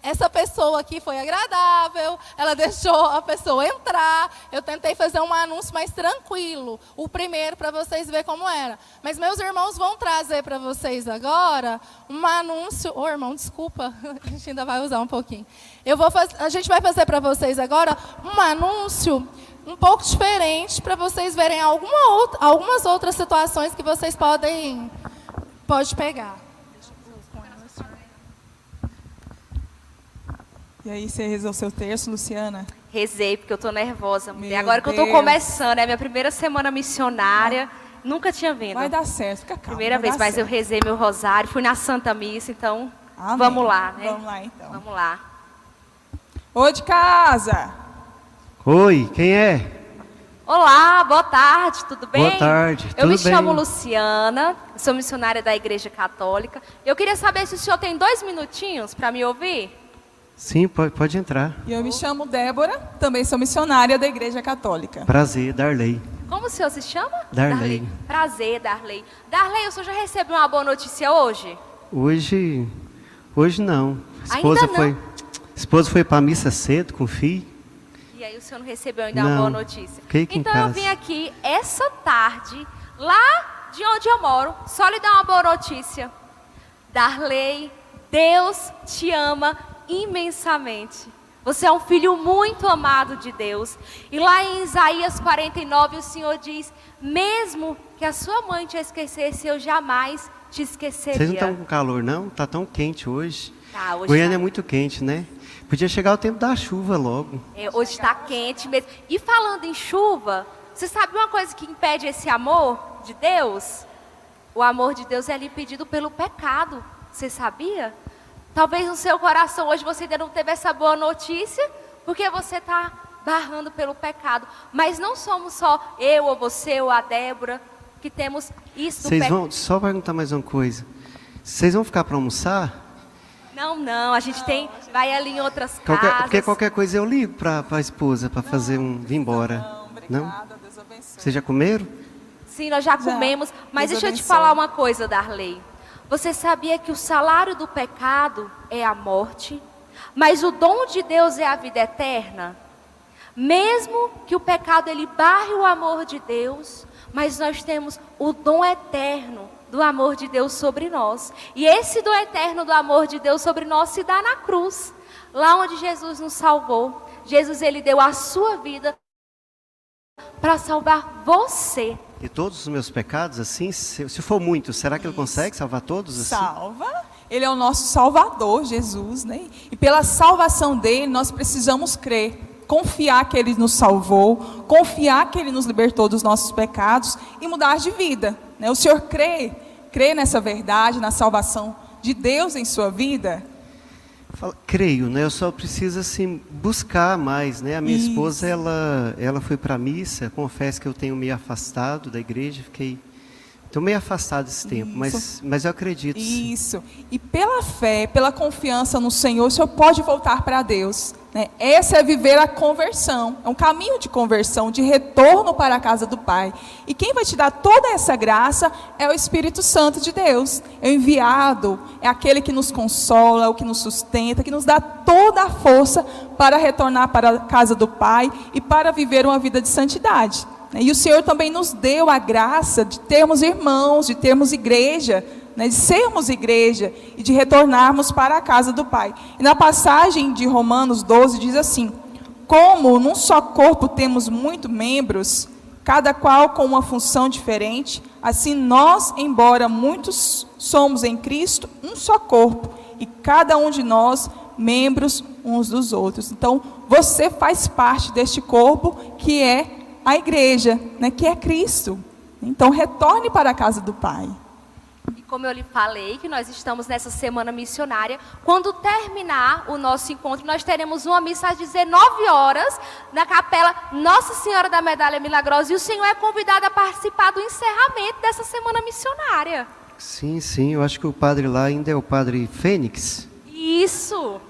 Essa pessoa aqui foi agradável, ela deixou a pessoa entrar, eu tentei fazer um anúncio mais tranquilo, o primeiro para vocês verem como era. Mas meus irmãos vão trazer para vocês agora um anúncio, irmão, desculpa, a gente ainda vai usar um pouquinho. A gente vai fazer para vocês agora um anúncio um pouco diferente para vocês verem algumas outras situações que vocês podem pegar. E aí, você rezou o seu terço, Luciana? Rezei, porque eu tô nervosa, mulher. Meu Agora que eu tô Deus. começando, é a minha primeira semana missionária, nunca tinha vindo. Vai dar certo, fica calma. Primeira vai vez, dar mas eu certo. rezei meu rosário, fui na Santa Missa, então Amém. vamos lá, né? Vamos lá, então. Vamos lá. Ô, de casa! Oi, quem é? Olá, boa tarde, tudo bem? Boa tarde, Eu me tudo bem? chamo Luciana, sou missionária da Igreja Católica. Eu queria saber se o senhor tem 2 minutinhos para me ouvir? Sim, pode entrar. E eu me chamo Débora, também sou missionária da Igreja Católica. Prazer, Darley. Como o senhor se chama? Darley. Prazer, Darley. Darley, o senhor já recebeu uma boa notícia hoje? Hoje não. Ainda não? Esposa foi para a missa cedo com o filho. E aí o senhor não recebeu ainda uma Não. boa notícia? Fiquei aqui em Então eu casa. vim aqui essa tarde, lá de onde eu moro, só lhe dar uma boa notícia. Darley, Deus te ama imensamente. Você é um filho muito amado de Deus. E lá em Isaías 49, o Senhor diz, mesmo que a sua mãe te esquecesse, eu jamais te esqueceria. Vocês não estão com calor, não? Tá tão quente hoje. Tá, hoje Goiânia tá. é muito quente, né? Podia chegar o tempo da chuva logo. Hoje está quente mesmo. E falando em chuva, você sabe uma coisa que impede esse amor de Deus? O amor de Deus é ali pedido pelo pecado. Você sabia? Talvez no seu coração hoje você ainda não teve essa boa notícia, porque você está barrando pelo pecado. Mas não somos só eu ou você ou a Débora que temos isso do Vocês pecado. vão, só perguntar mais uma coisa. Vocês vão ficar para almoçar? Não, a gente vai ali em outras casas. Porque qualquer coisa eu ligo para a esposa para fazer vir embora. Não, Não? obrigada, Deus abençoe. Vocês já comeram? Sim, nós já comemos. Mas Deus deixa eu te abençoe. falar uma coisa, Darley. Você sabia que o salário do pecado é a morte, mas o dom de Deus é a vida eterna? Mesmo que o pecado ele barre o amor de Deus, mas nós temos o dom eterno do amor de Deus sobre nós. E esse dom eterno do amor de Deus sobre nós se dá na cruz, lá onde Jesus nos salvou. Jesus ele deu a sua vida para salvar você. E todos os meus pecados, assim, se for muito, será que ele consegue salvar todos assim? Salva. Ele é o nosso Salvador, Jesus, né? E pela salvação dele, nós precisamos crer, confiar que ele nos salvou, confiar que ele nos libertou dos nossos pecados e mudar de vida, né? O senhor crê nessa verdade, na salvação de Deus em sua vida? Creio, né? Eu só preciso assim buscar mais, né? A minha esposa, ela foi para a missa. Confesso que eu tenho me afastado da igreja, fiquei Estou meio afastado desse tempo, mas eu acredito. Sim. Isso. E pela fé, pela confiança no Senhor, o Senhor pode voltar para Deus, né? Essa é viver a conversão. É um caminho de conversão, de retorno para a casa do Pai. E quem vai te dar toda essa graça é o Espírito Santo de Deus. É o enviado, é aquele que nos consola, o que nos sustenta, que nos dá toda a força para retornar para a casa do Pai e para viver uma vida de santidade. E o Senhor também nos deu a graça de termos irmãos, de termos igreja, né, de sermos igreja e de retornarmos para a casa do Pai. E na passagem de Romanos 12 diz assim: como num só corpo temos muitos membros, cada qual com uma função diferente, assim nós, embora muitos somos em Cristo, um só corpo, e cada um de nós membros uns dos outros. Então, você faz parte deste corpo que é a igreja, né, que é Cristo. Então, retorne para a casa do Pai. E como eu lhe falei, que nós estamos nessa semana missionária, quando terminar o nosso encontro, nós teremos uma missa às 19 horas, na capela Nossa Senhora da Medalha Milagrosa, e o Senhor é convidado a participar do encerramento dessa semana missionária. Sim, eu acho que o padre lá ainda é o padre Fênix. Isso!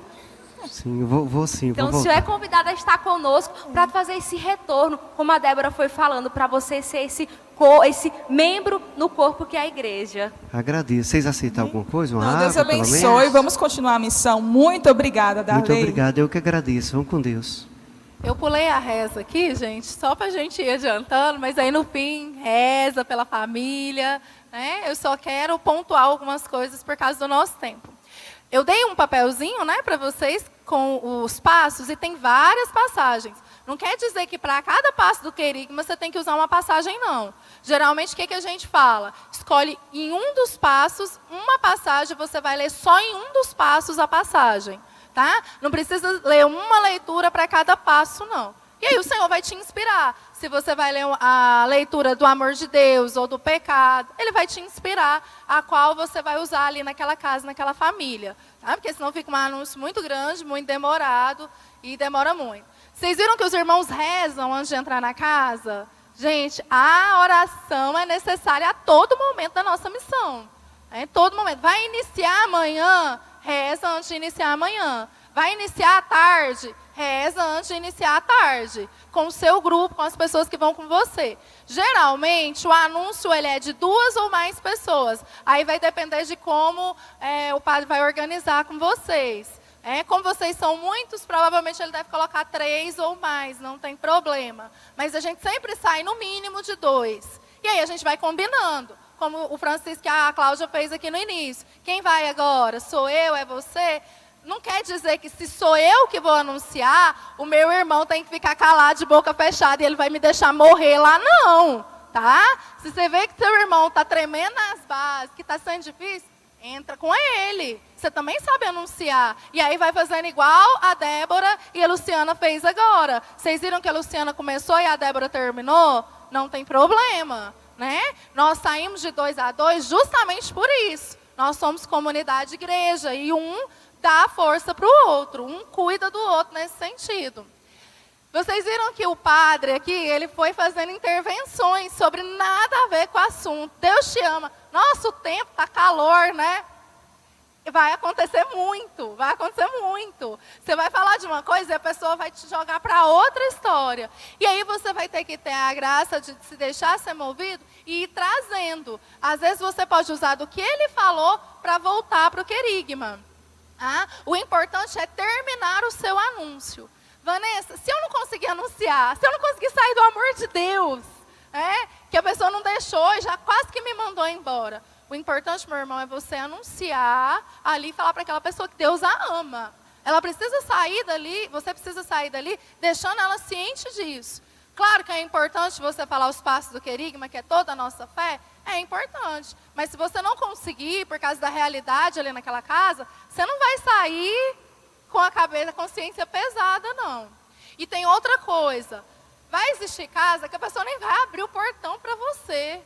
Sim, eu vou sim. Então vou o senhor é convidado a estar conosco para fazer esse retorno, como a Débora foi falando, para você ser esse membro no corpo que é a igreja. Agradeço. Vocês aceitam alguma coisa? Uma Deus água, pelo abençoe. menos? Vamos continuar a missão. Muito obrigada, Darley. Muito obrigado. Eu que agradeço. Vamos com Deus. Eu pulei a reza aqui, gente, só para a gente ir adiantando, mas aí no fim, reza pela família, né? Eu só quero pontuar algumas coisas por causa do nosso tempo. Eu dei um papelzinho, né, para vocês com os passos e tem várias passagens. Não quer dizer que para cada passo do querigma você tem que usar uma passagem, não. Geralmente, o que a gente fala? Escolhe em um dos passos, uma passagem, você vai ler só em um dos passos a passagem. Tá? Não precisa ler uma leitura para cada passo, não. E aí o Senhor vai te inspirar. Se você vai ler a leitura do amor de Deus ou do pecado, Ele vai te inspirar a qual você vai usar ali naquela casa, naquela família. Tá? Porque senão fica um anúncio muito grande, muito demorado e demora muito. Vocês viram que os irmãos rezam antes de entrar na casa? Gente, a oração é necessária a todo momento da nossa missão. Em todo momento. Vai iniciar amanhã, reza antes de iniciar amanhã. Vai iniciar à tarde, reza antes de iniciar à tarde. Com o seu grupo, com as pessoas que vão com você. Geralmente, o anúncio ele é de 2 ou mais pessoas. Aí vai depender de como o padre vai organizar com vocês. Como vocês são muitos, provavelmente ele deve colocar 3 ou mais, não tem problema. Mas a gente sempre sai no mínimo de 2. E aí a gente vai combinando. Como o Francisco e a Cláudia fez aqui no início. Quem vai agora? Sou eu? É você? Não quer dizer que se sou eu que vou anunciar, o meu irmão tem que ficar calado de boca fechada e ele vai me deixar morrer lá, não. Tá? Se você vê que seu irmão está tremendo nas bases, que está sendo difícil, entra com ele. Você também sabe anunciar. E aí vai fazendo igual a Débora e a Luciana fez agora. Vocês viram que a Luciana começou e a Débora terminou? Não tem problema. Né? Nós saímos de 2 a 2 justamente por isso. Nós somos comunidade igreja e um dá força para o outro, um cuida do outro nesse sentido. Vocês viram que o padre aqui, ele foi fazendo intervenções sobre nada a ver com o assunto. Deus te ama. Nossa, o tempo está calor, né? Vai acontecer muito, vai acontecer muito. Você vai falar de uma coisa e a pessoa vai te jogar para outra história. E aí você vai ter que ter a graça de se deixar ser movido e ir trazendo. Às vezes você pode usar do que ele falou para voltar para o querigma. O importante é terminar o seu anúncio. Vanessa, se eu não conseguir anunciar, se eu não conseguir sair do amor de Deus, que a pessoa não deixou e já quase que me mandou embora. O importante, meu irmão, é você anunciar ali e falar para aquela pessoa que Deus a ama. Ela precisa sair dali, você precisa sair dali, deixando ela ciente disso. Claro que é importante você falar os passos do querigma, que é toda a nossa fé, é importante. Mas se você não conseguir, por causa da realidade ali naquela casa, você não vai sair com a cabeça, a consciência pesada, não. E tem outra coisa. Vai existir casa que a pessoa nem vai abrir o portão para você.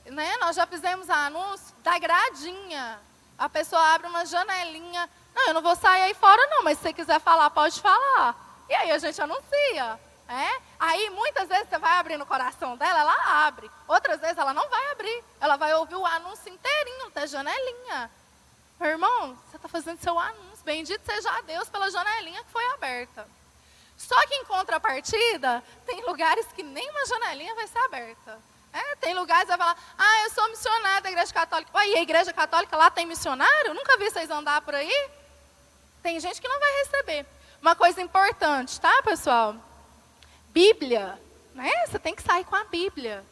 Né? Nós já fizemos anúncio da gradinha. A pessoa abre uma janelinha. Não, eu não vou sair aí fora não, mas se você quiser falar, pode falar. E aí a gente anuncia. Aí muitas vezes você vai abrir no coração dela, ela abre. Outras vezes ela não vai abrir. Ela vai ouvir o anúncio inteirinho da janelinha. Meu irmão, você está fazendo seu anúncio. Bendito seja Deus pela janelinha que foi aberta. Só que em contrapartida, tem lugares que nem uma janelinha vai ser aberta. Tem lugares que vai falar, eu sou missionária da Igreja Católica. Ué, e a Igreja Católica lá tem missionário? Nunca vi vocês andar por aí? Tem gente que não vai receber. Uma coisa importante, tá, pessoal? Bíblia, né? Você tem que sair com a Bíblia,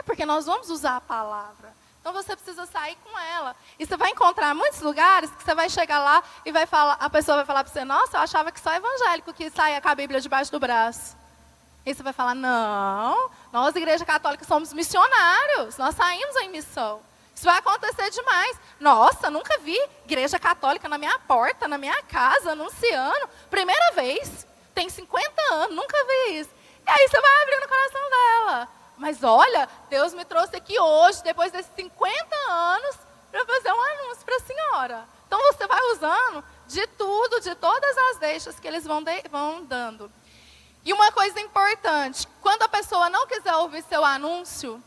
porque nós vamos usar a palavra. Então você precisa sair com ela. E você vai encontrar muitos lugares que você vai chegar lá e vai falar, a pessoa vai falar para você, nossa, eu achava que só evangélico que saia com a Bíblia debaixo do braço. E você vai falar, não, nós, Igreja Católica, somos missionários, nós saímos em missão. Isso vai acontecer demais. Nossa, nunca vi Igreja Católica na minha porta, na minha casa, anunciando. Primeira vez, tem 50 anos, nunca vi isso. E aí você vai abrir no coração dela. Mas olha, Deus me trouxe aqui hoje, depois desses 50 anos, para fazer um anúncio para a senhora. Então você vai usando de tudo, de todas as deixas que eles vão dando. E uma coisa importante, quando a pessoa não quiser ouvir seu anúncio,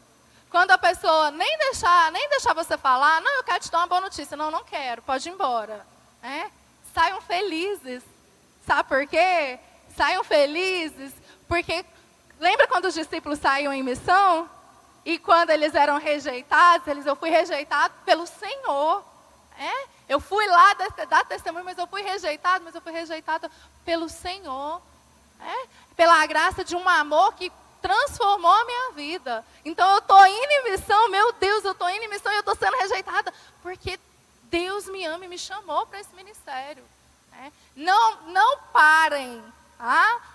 quando a pessoa nem deixar você falar, não, eu quero te dar uma boa notícia, não quero, pode ir embora. Saiam felizes. Sabe por quê? Saiam felizes, porque lembra quando os discípulos saíam em missão? E quando eles eram rejeitados, eu fui rejeitado pelo Senhor. Eu fui lá dar testemunho, mas eu fui rejeitado pelo Senhor. Pela graça de um amor que transformou a minha vida. Então eu estou indo em missão, meu Deus, eu estou indo em missão e eu estou sendo rejeitada, porque Deus me ama e me chamou para esse ministério. Não parem.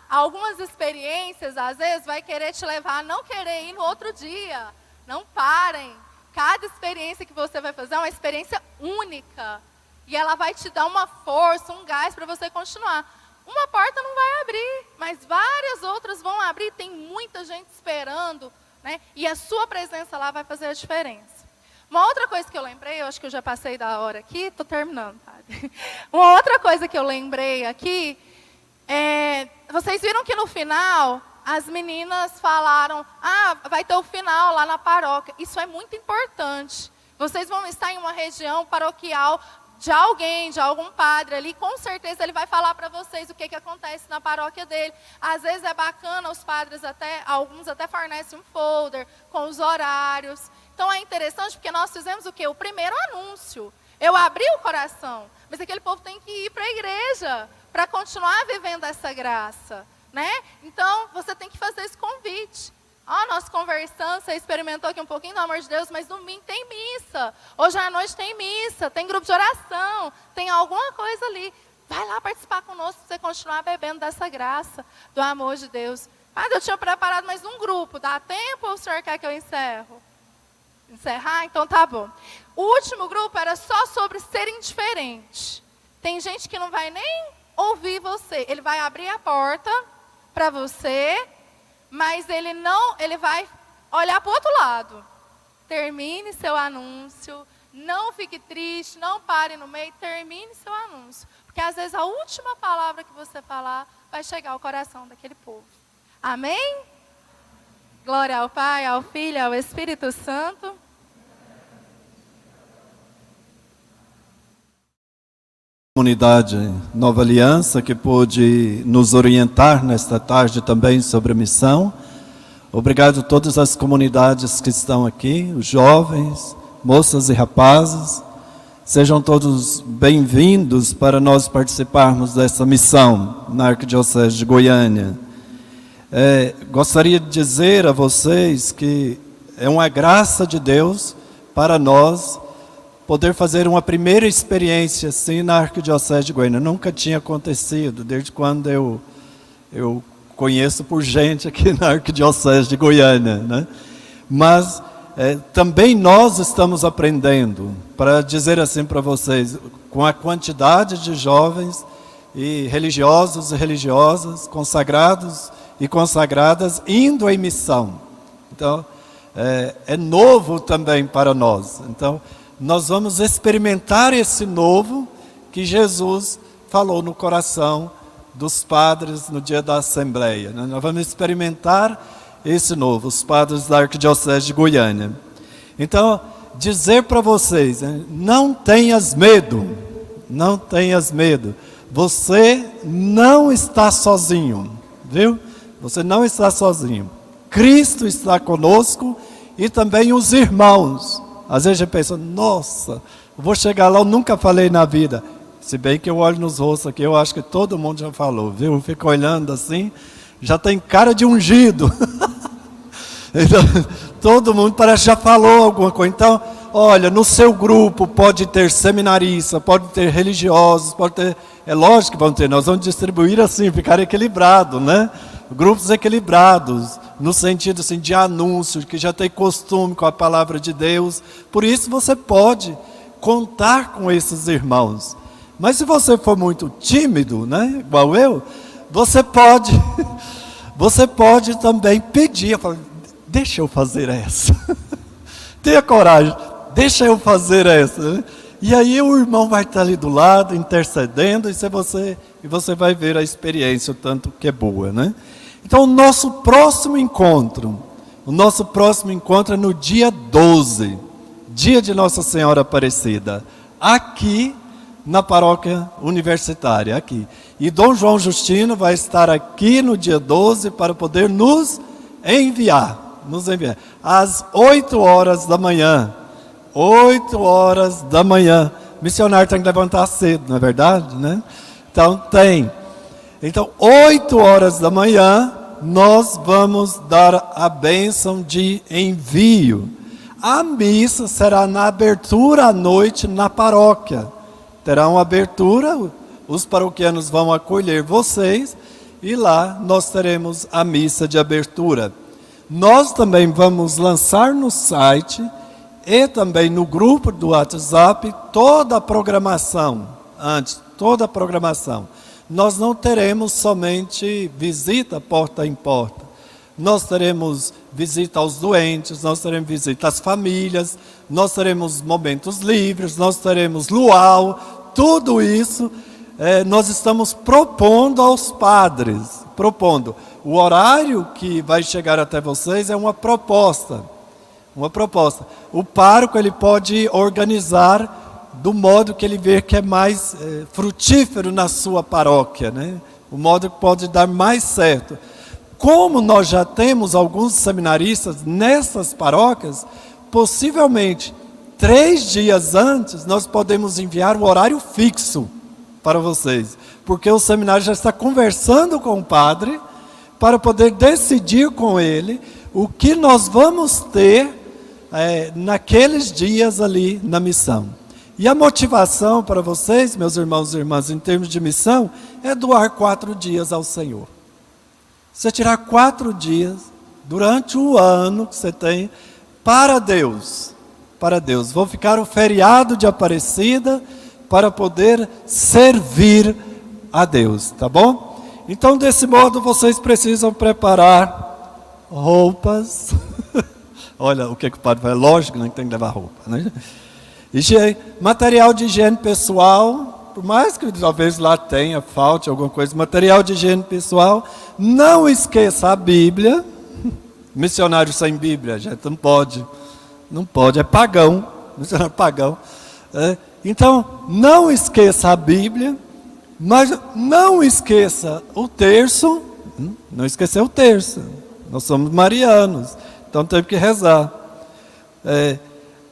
Algumas experiências, às vezes, vai querer te levar a não querer ir no outro dia. Não parem. Cada experiência que você vai fazer é uma experiência única. E ela vai te dar uma força, um gás para você continuar. Uma porta não vai abrir, mas várias outras vão abrir. Tem muita gente esperando, né? E a sua presença lá vai fazer a diferença. Uma outra coisa que eu lembrei, eu acho que eu já passei da hora aqui, estou terminando, padre. Uma outra coisa que eu lembrei aqui, vocês viram que no final, as meninas falaram, vai ter o final lá na paróquia. Isso é muito importante. Vocês vão estar em uma região paroquial de alguém, de algum padre ali, com certeza ele vai falar para vocês o que acontece na paróquia dele. Às vezes é bacana, os padres alguns até fornecem um folder com os horários. Então é interessante porque nós fizemos o quê? O primeiro anúncio. Eu abri o coração, mas aquele povo tem que ir para a igreja para continuar vivendo essa graça, né? Então você tem que fazer esse convite. Nós conversamos, você experimentou aqui um pouquinho do amor de Deus, mas domingo tem missa. Hoje à noite tem missa, tem grupo de oração, tem alguma coisa ali. Vai lá participar conosco para você continuar bebendo dessa graça, do amor de Deus. Mas eu tinha preparado mais um grupo, dá tempo ou o senhor quer que eu encerro? Encerrar? Então tá bom. O último grupo era só sobre ser indiferente. Tem gente que não vai nem ouvir você, ele vai abrir a porta para você, mas ele vai olhar para o outro lado. Termine seu anúncio, não fique triste, não pare no meio, termine seu anúncio. Porque às vezes a última palavra que você falar vai chegar ao coração daquele povo. Amém? Glória ao Pai, ao Filho e ao Espírito Santo. Comunidade Nova Aliança, que pôde nos orientar nesta tarde também sobre a missão. Obrigado a todas as comunidades que estão aqui, os jovens, moças e rapazes. Sejam todos bem-vindos para nós participarmos dessa missão na Arquidiocese de Goiânia. Gostaria de dizer a vocês que é uma graça de Deus para nós poder fazer uma primeira experiência assim na Arquidiocese de Goiânia. Nunca tinha acontecido, desde quando eu conheço por gente aqui na Arquidiocese de Goiânia, né? Mas também nós estamos aprendendo, para dizer assim para vocês, com a quantidade de jovens e religiosos e religiosas, consagrados e consagradas, indo em missão. Então, é novo também para nós. Então, nós vamos experimentar esse novo que Jesus falou no coração dos padres no dia da Assembleia, né? Nós vamos experimentar esse novo, os padres da Arquidiocese de Goiânia. Então, dizer para vocês, né, não tenhas medo, não tenhas medo. Você não está sozinho, viu? Você não está sozinho. Cristo está conosco e também os irmãos. Às vezes a gente pensa, nossa, eu vou chegar lá, eu nunca falei na vida. Se bem que eu olho nos rostos aqui, eu acho que todo mundo já falou, viu? Eu fico olhando assim, já tem cara de ungido. Então, todo mundo parece que já falou alguma coisa. Então, olha, no seu grupo pode ter seminaristas, pode ter religiosos, pode ter... É lógico que vão ter, nós vamos distribuir assim, ficar equilibrado, né? Grupos equilibrados, no sentido assim, de anúncio, que já tem costume com a palavra de Deus. Por isso você pode contar com esses irmãos. Mas se você for muito tímido, né, igual eu, você pode também pedir, deixa eu fazer essa. Tenha coragem, deixa eu fazer essa. Né? E aí o irmão vai estar ali do lado, intercedendo, e você vai ver a experiência, o tanto que é boa. Né? Então o nosso próximo encontro é no dia 12, dia de Nossa Senhora Aparecida, aqui na paróquia universitária, aqui. E Dom João Justino vai estar aqui no dia 12 para poder nos enviar, às 8 horas da manhã. 8 horas da manhã. O missionário tem que levantar cedo, não é verdade? Né? Então, tem. Então, 8 horas da manhã, nós vamos dar a bênção de envio. A missa será na abertura à noite na paróquia. Terá uma abertura, os paroquianos vão acolher vocês, e lá nós teremos a missa de abertura. Nós também vamos lançar no site e também no grupo do WhatsApp toda a programação, toda a programação. Nós não teremos somente visita porta em porta. Nós teremos visita aos doentes, nós teremos visita às famílias, nós teremos momentos livres, nós teremos luau, tudo isso nós estamos propondo aos padres, O horário que vai chegar até vocês é uma proposta. O pároco ele pode organizar do modo que ele vê que é mais frutífero na sua paróquia, né? O modo que pode dar mais certo. Como nós já temos alguns seminaristas nessas paróquias, possivelmente 3 dias antes nós podemos enviar o horário fixo para vocês, porque o seminário já está conversando com o padre para poder decidir com ele o que nós vamos ter naqueles dias ali na missão. E a motivação para vocês, meus irmãos e irmãs, em termos de missão, é doar 4 dias ao Senhor. Você tirar 4 dias durante o ano que você tem para Deus. Vou ficar o feriado de Aparecida para poder servir a Deus, tá bom? Então, desse modo, vocês precisam preparar roupas. Olha o que o padre fala, lógico, né, que tem que levar roupa, né? Material de higiene pessoal, por mais que talvez lá tenha, falte alguma coisa, material de higiene pessoal. Não esqueça a Bíblia. Missionário sem Bíblia, gente, não pode, é pagão, missionário pagão. Então, não esqueça a Bíblia, mas não esqueça o terço, não esquecer o terço. Nós somos marianos, então temos que rezar.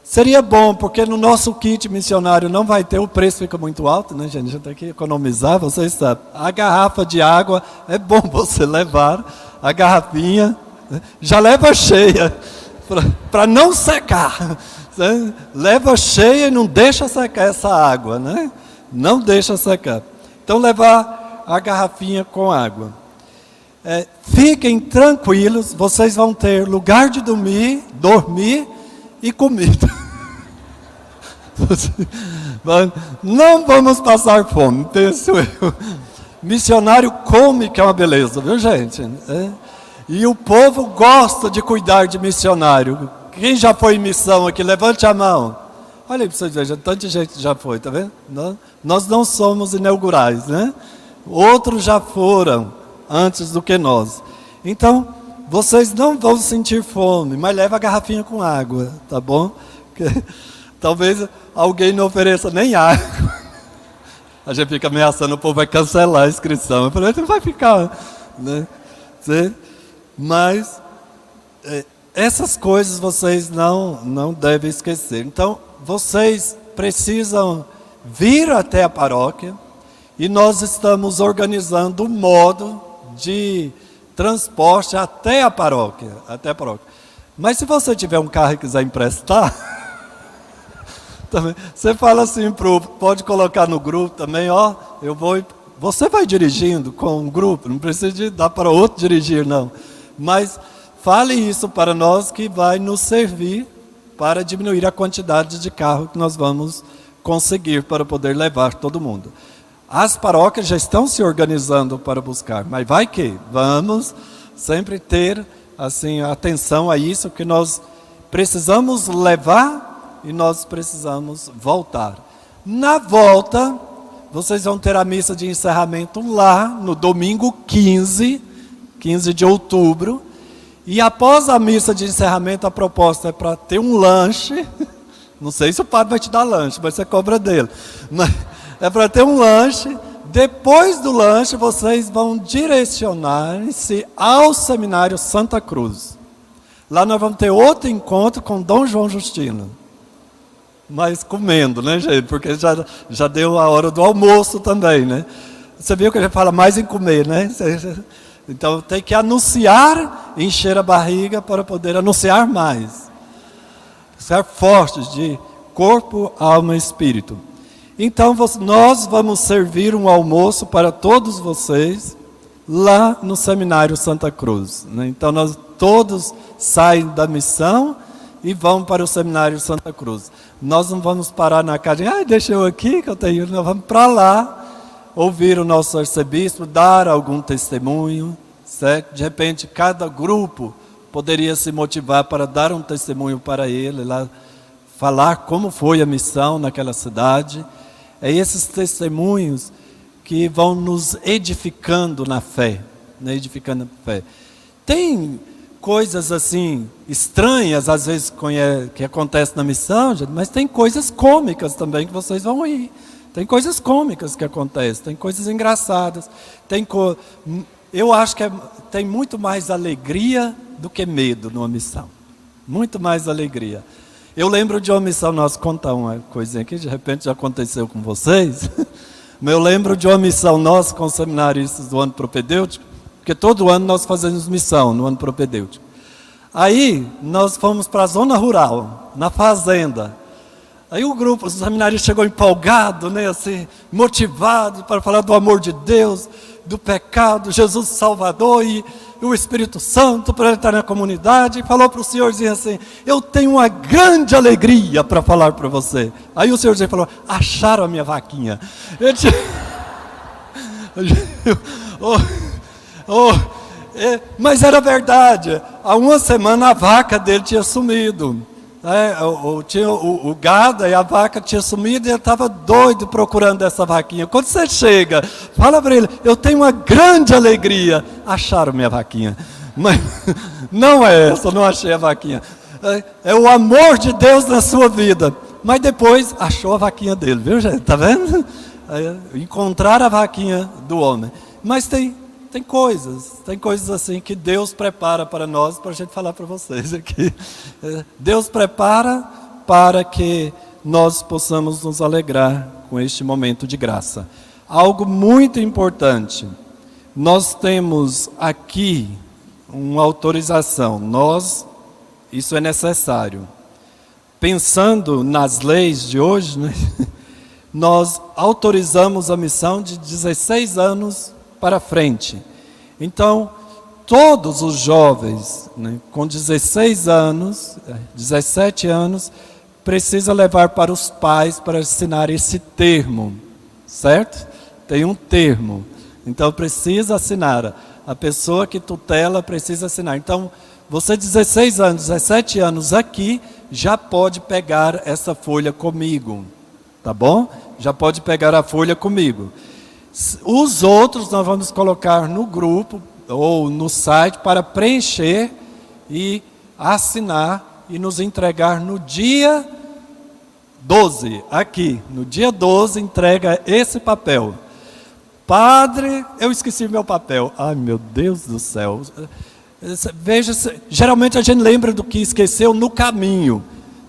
Seria bom, porque no nosso kit missionário não vai ter, o preço fica muito alto, né, gente? A gente tem que economizar, vocês sabem. A garrafa de água, é bom você levar a garrafinha, já leva cheia, para não secar. Leva cheia e não deixa secar essa água, né? Não deixa secar. Então, levar a garrafinha com água. Fiquem tranquilos, vocês vão ter lugar de dormir e comida. Não vamos passar fome, penso eu. Missionário come, que é uma beleza, viu, gente? E o povo gosta de cuidar de missionário. Quem já foi em missão aqui? Levante a mão. Olha aí para vocês verem, tanta gente já foi, tá vendo? Nós não somos inaugurais, né? Outros já foram antes do que nós. Então, vocês não vão sentir fome, mas leva a garrafinha com água, tá bom? Porque talvez alguém não ofereça nem água. A gente fica ameaçando, o povo vai cancelar a inscrição. Eu falei, não vai ficar, né? Mas essas coisas vocês não devem esquecer. Então, vocês precisam vir até a paróquia e nós estamos organizando um modo de transporte até a paróquia. Mas se você tiver um carro e quiser emprestar, também, você fala assim, pode colocar no grupo também, ó, você vai dirigindo com um grupo, não precisa de dar para outro dirigir, não. Mas fale isso para nós que vai nos servir para diminuir a quantidade de carro que nós vamos conseguir para poder levar todo mundo. As paróquias já estão se organizando para buscar, mas vai que vamos sempre ter assim, atenção a isso, que nós precisamos levar e nós precisamos voltar. Na volta, vocês vão ter a missa de encerramento lá no domingo 15 de outubro. E após a missa de encerramento, a proposta é para ter um lanche. Não sei se o padre vai te dar lanche, mas você cobra dele. Mas é para ter um lanche. Depois do lanche, vocês vão direcionar-se ao Seminário Santa Cruz. Lá nós vamos ter outro encontro com Dom João Justino. Mas comendo, né, gente? Porque já deu a hora do almoço também, né? Você viu que a gente fala mais em comer, né? Então tem que anunciar, encher a barriga para poder anunciar mais. Ser fortes de corpo, alma e espírito. Então nós vamos servir um almoço para todos vocês lá no Seminário Santa Cruz, né? Então nós todos saem da missão e vão para o Seminário Santa Cruz. Nós não vamos parar na casa, deixa eu aqui que eu tenho, nós vamos para lá, ouvir o nosso arcebispo, dar algum testemunho, certo? De repente, cada grupo poderia se motivar para dar um testemunho para ele, lá, falar como foi a missão naquela cidade. É esses testemunhos que vão nos edificando na fé, né? Edificando a fé. Tem coisas assim estranhas às vezes que acontecem na missão, mas tem coisas cômicas também que vocês vão ir. Tem coisas cômicas que acontecem, tem coisas engraçadas. Eu acho que tem muito mais alegria do que medo numa missão. Muito mais alegria. Eu lembro de uma missão, nós contar uma coisinha aqui, de repente já aconteceu com vocês. Mas eu lembro de uma missão nossa com os seminaristas do ano propedêutico, porque todo ano nós fazemos missão no ano propedêutico. Aí nós fomos para a zona rural, na fazenda. Aí o grupo, os seminaristas chegou empolgado, né, assim, motivado para falar do amor de Deus, do pecado, Jesus Salvador e o Espírito Santo para entrar na comunidade. E falou para o senhorzinho assim, eu tenho uma grande alegria para falar para você. Aí o senhorzinho falou, acharam a minha vaquinha. Mas era verdade, há uma semana a vaca dele tinha sumido. O gado e a vaca tinha sumido e ele estava doido procurando essa vaquinha. Quando você chega, fala para ele, eu tenho uma grande alegria. Acharam minha vaquinha. Mas não é essa, não achei a vaquinha. É o amor de Deus na sua vida. Mas depois achou a vaquinha dele, viu, gente? Está vendo? Encontrar a vaquinha do homem. Mas tem coisas assim que Deus prepara para nós, para a gente falar para vocês aqui. Deus prepara para que nós possamos nos alegrar com este momento de graça. Algo muito importante, nós temos aqui uma autorização, isso é necessário. Pensando nas leis de hoje, né, nós autorizamos a missão de 16 anos para frente. Então, todos os jovens, né, com 16 anos, 17 anos, precisa levar para os pais para assinar esse termo, certo? Tem um termo. Então, precisa assinar. A pessoa que tutela precisa assinar. Então, você 16 anos, 17 anos aqui, já pode pegar essa folha comigo, tá bom? Já pode pegar a folha comigo. Os outros nós vamos colocar no grupo, ou no site para preencher e assinar e nos entregar no dia 12, aqui, no dia 12 entrega esse papel. Padre, eu esqueci meu papel. Ai, meu Deus do céu. Veja, geralmente a gente lembra do que esqueceu no caminho.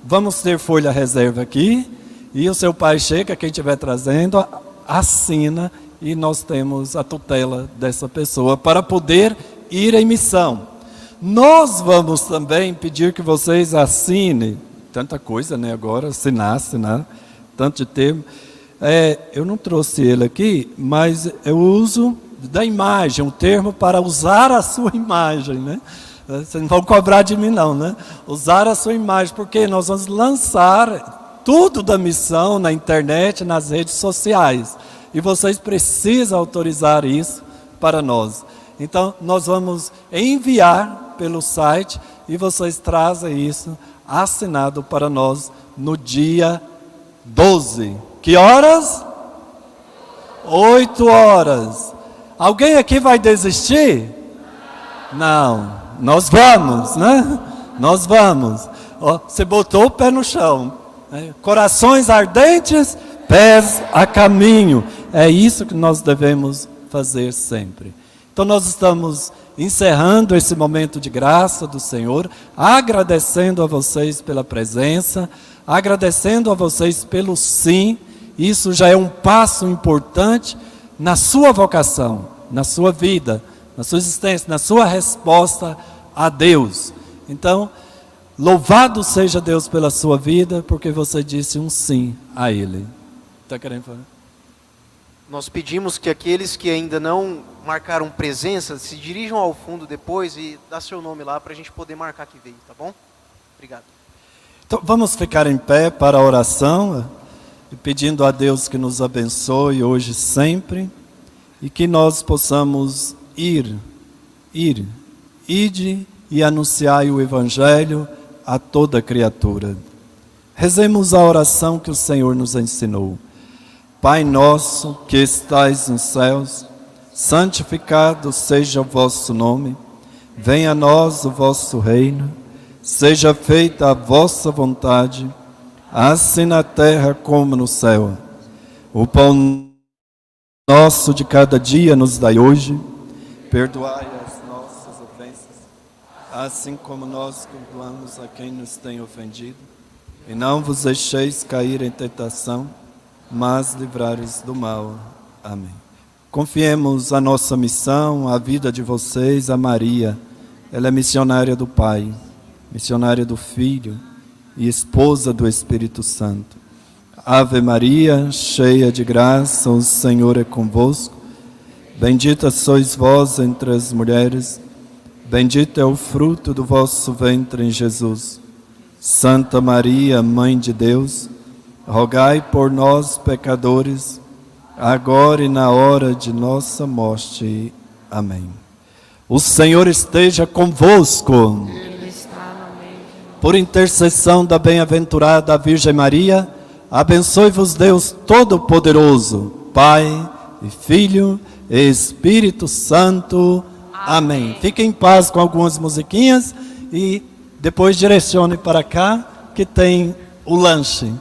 Vamos ter folha reserva aqui, e o seu pai chega, quem estiver trazendo, assina, e nós temos a tutela dessa pessoa para poder ir em missão. Nós vamos também pedir que vocês assinem, tanta coisa, né, agora, assinar, tanto de termo. Eu não trouxe ele aqui, mas eu uso da imagem, um termo para usar a sua imagem, né? Vocês não vão cobrar de mim não, né? Usar a sua imagem, porque nós vamos lançar tudo da missão na internet, nas redes sociais. E vocês precisam autorizar isso para nós. Então, nós vamos enviar pelo site e vocês trazem isso assinado para nós no dia 12. Que horas? 8 horas. Alguém aqui vai desistir? Não. Nós vamos, né? Nós vamos. Ó, você botou o pé no chão. Né? Corações ardentes, pés a caminho. É isso que nós devemos fazer sempre. Então nós estamos encerrando esse momento de graça do Senhor, agradecendo a vocês pela presença, agradecendo a vocês pelo sim. Isso já é um passo importante na sua vocação, na sua vida, na sua existência, na sua resposta a Deus. Então, louvado seja Deus pela sua vida, porque você disse um sim a Ele. Está querendo falar? Nós pedimos que aqueles que ainda não marcaram presença, se dirijam ao fundo depois e dá seu nome lá para a gente poder marcar que veio, tá bom? Obrigado. Então, vamos ficar em pé para a oração, pedindo a Deus que nos abençoe hoje e sempre, e que nós possamos ide e anunciai o Evangelho a toda criatura. Rezemos a oração que o Senhor nos ensinou. Pai nosso que estais nos céus, santificado seja o vosso nome, venha a nós o vosso reino, seja feita a vossa vontade, assim na terra como no céu. O pão nosso de cada dia nos dai hoje, perdoai as nossas ofensas, assim como nós perdoamos a quem nos tem ofendido, e não vos deixeis cair em tentação, mas livrai-vos do mal. Amém. Confiemos a nossa missão, a vida de vocês, a Maria. Ela é missionária do Pai, missionária do Filho e esposa do Espírito Santo. Ave Maria, cheia de graça, o Senhor é convosco. Bendita sois vós entre as mulheres, bendito é o fruto do vosso ventre, Jesus. Santa Maria, Mãe de Deus, rogai por nós, pecadores, agora e na hora de nossa morte. Amém. O Senhor esteja convosco. Ele está no meio. Por intercessão da bem-aventurada Virgem Maria, abençoe-vos Deus Todo-Poderoso, Pai e Filho e Espírito Santo. Amém. Fiquem em paz com algumas musiquinhas e depois direcione para cá que tem o lanche.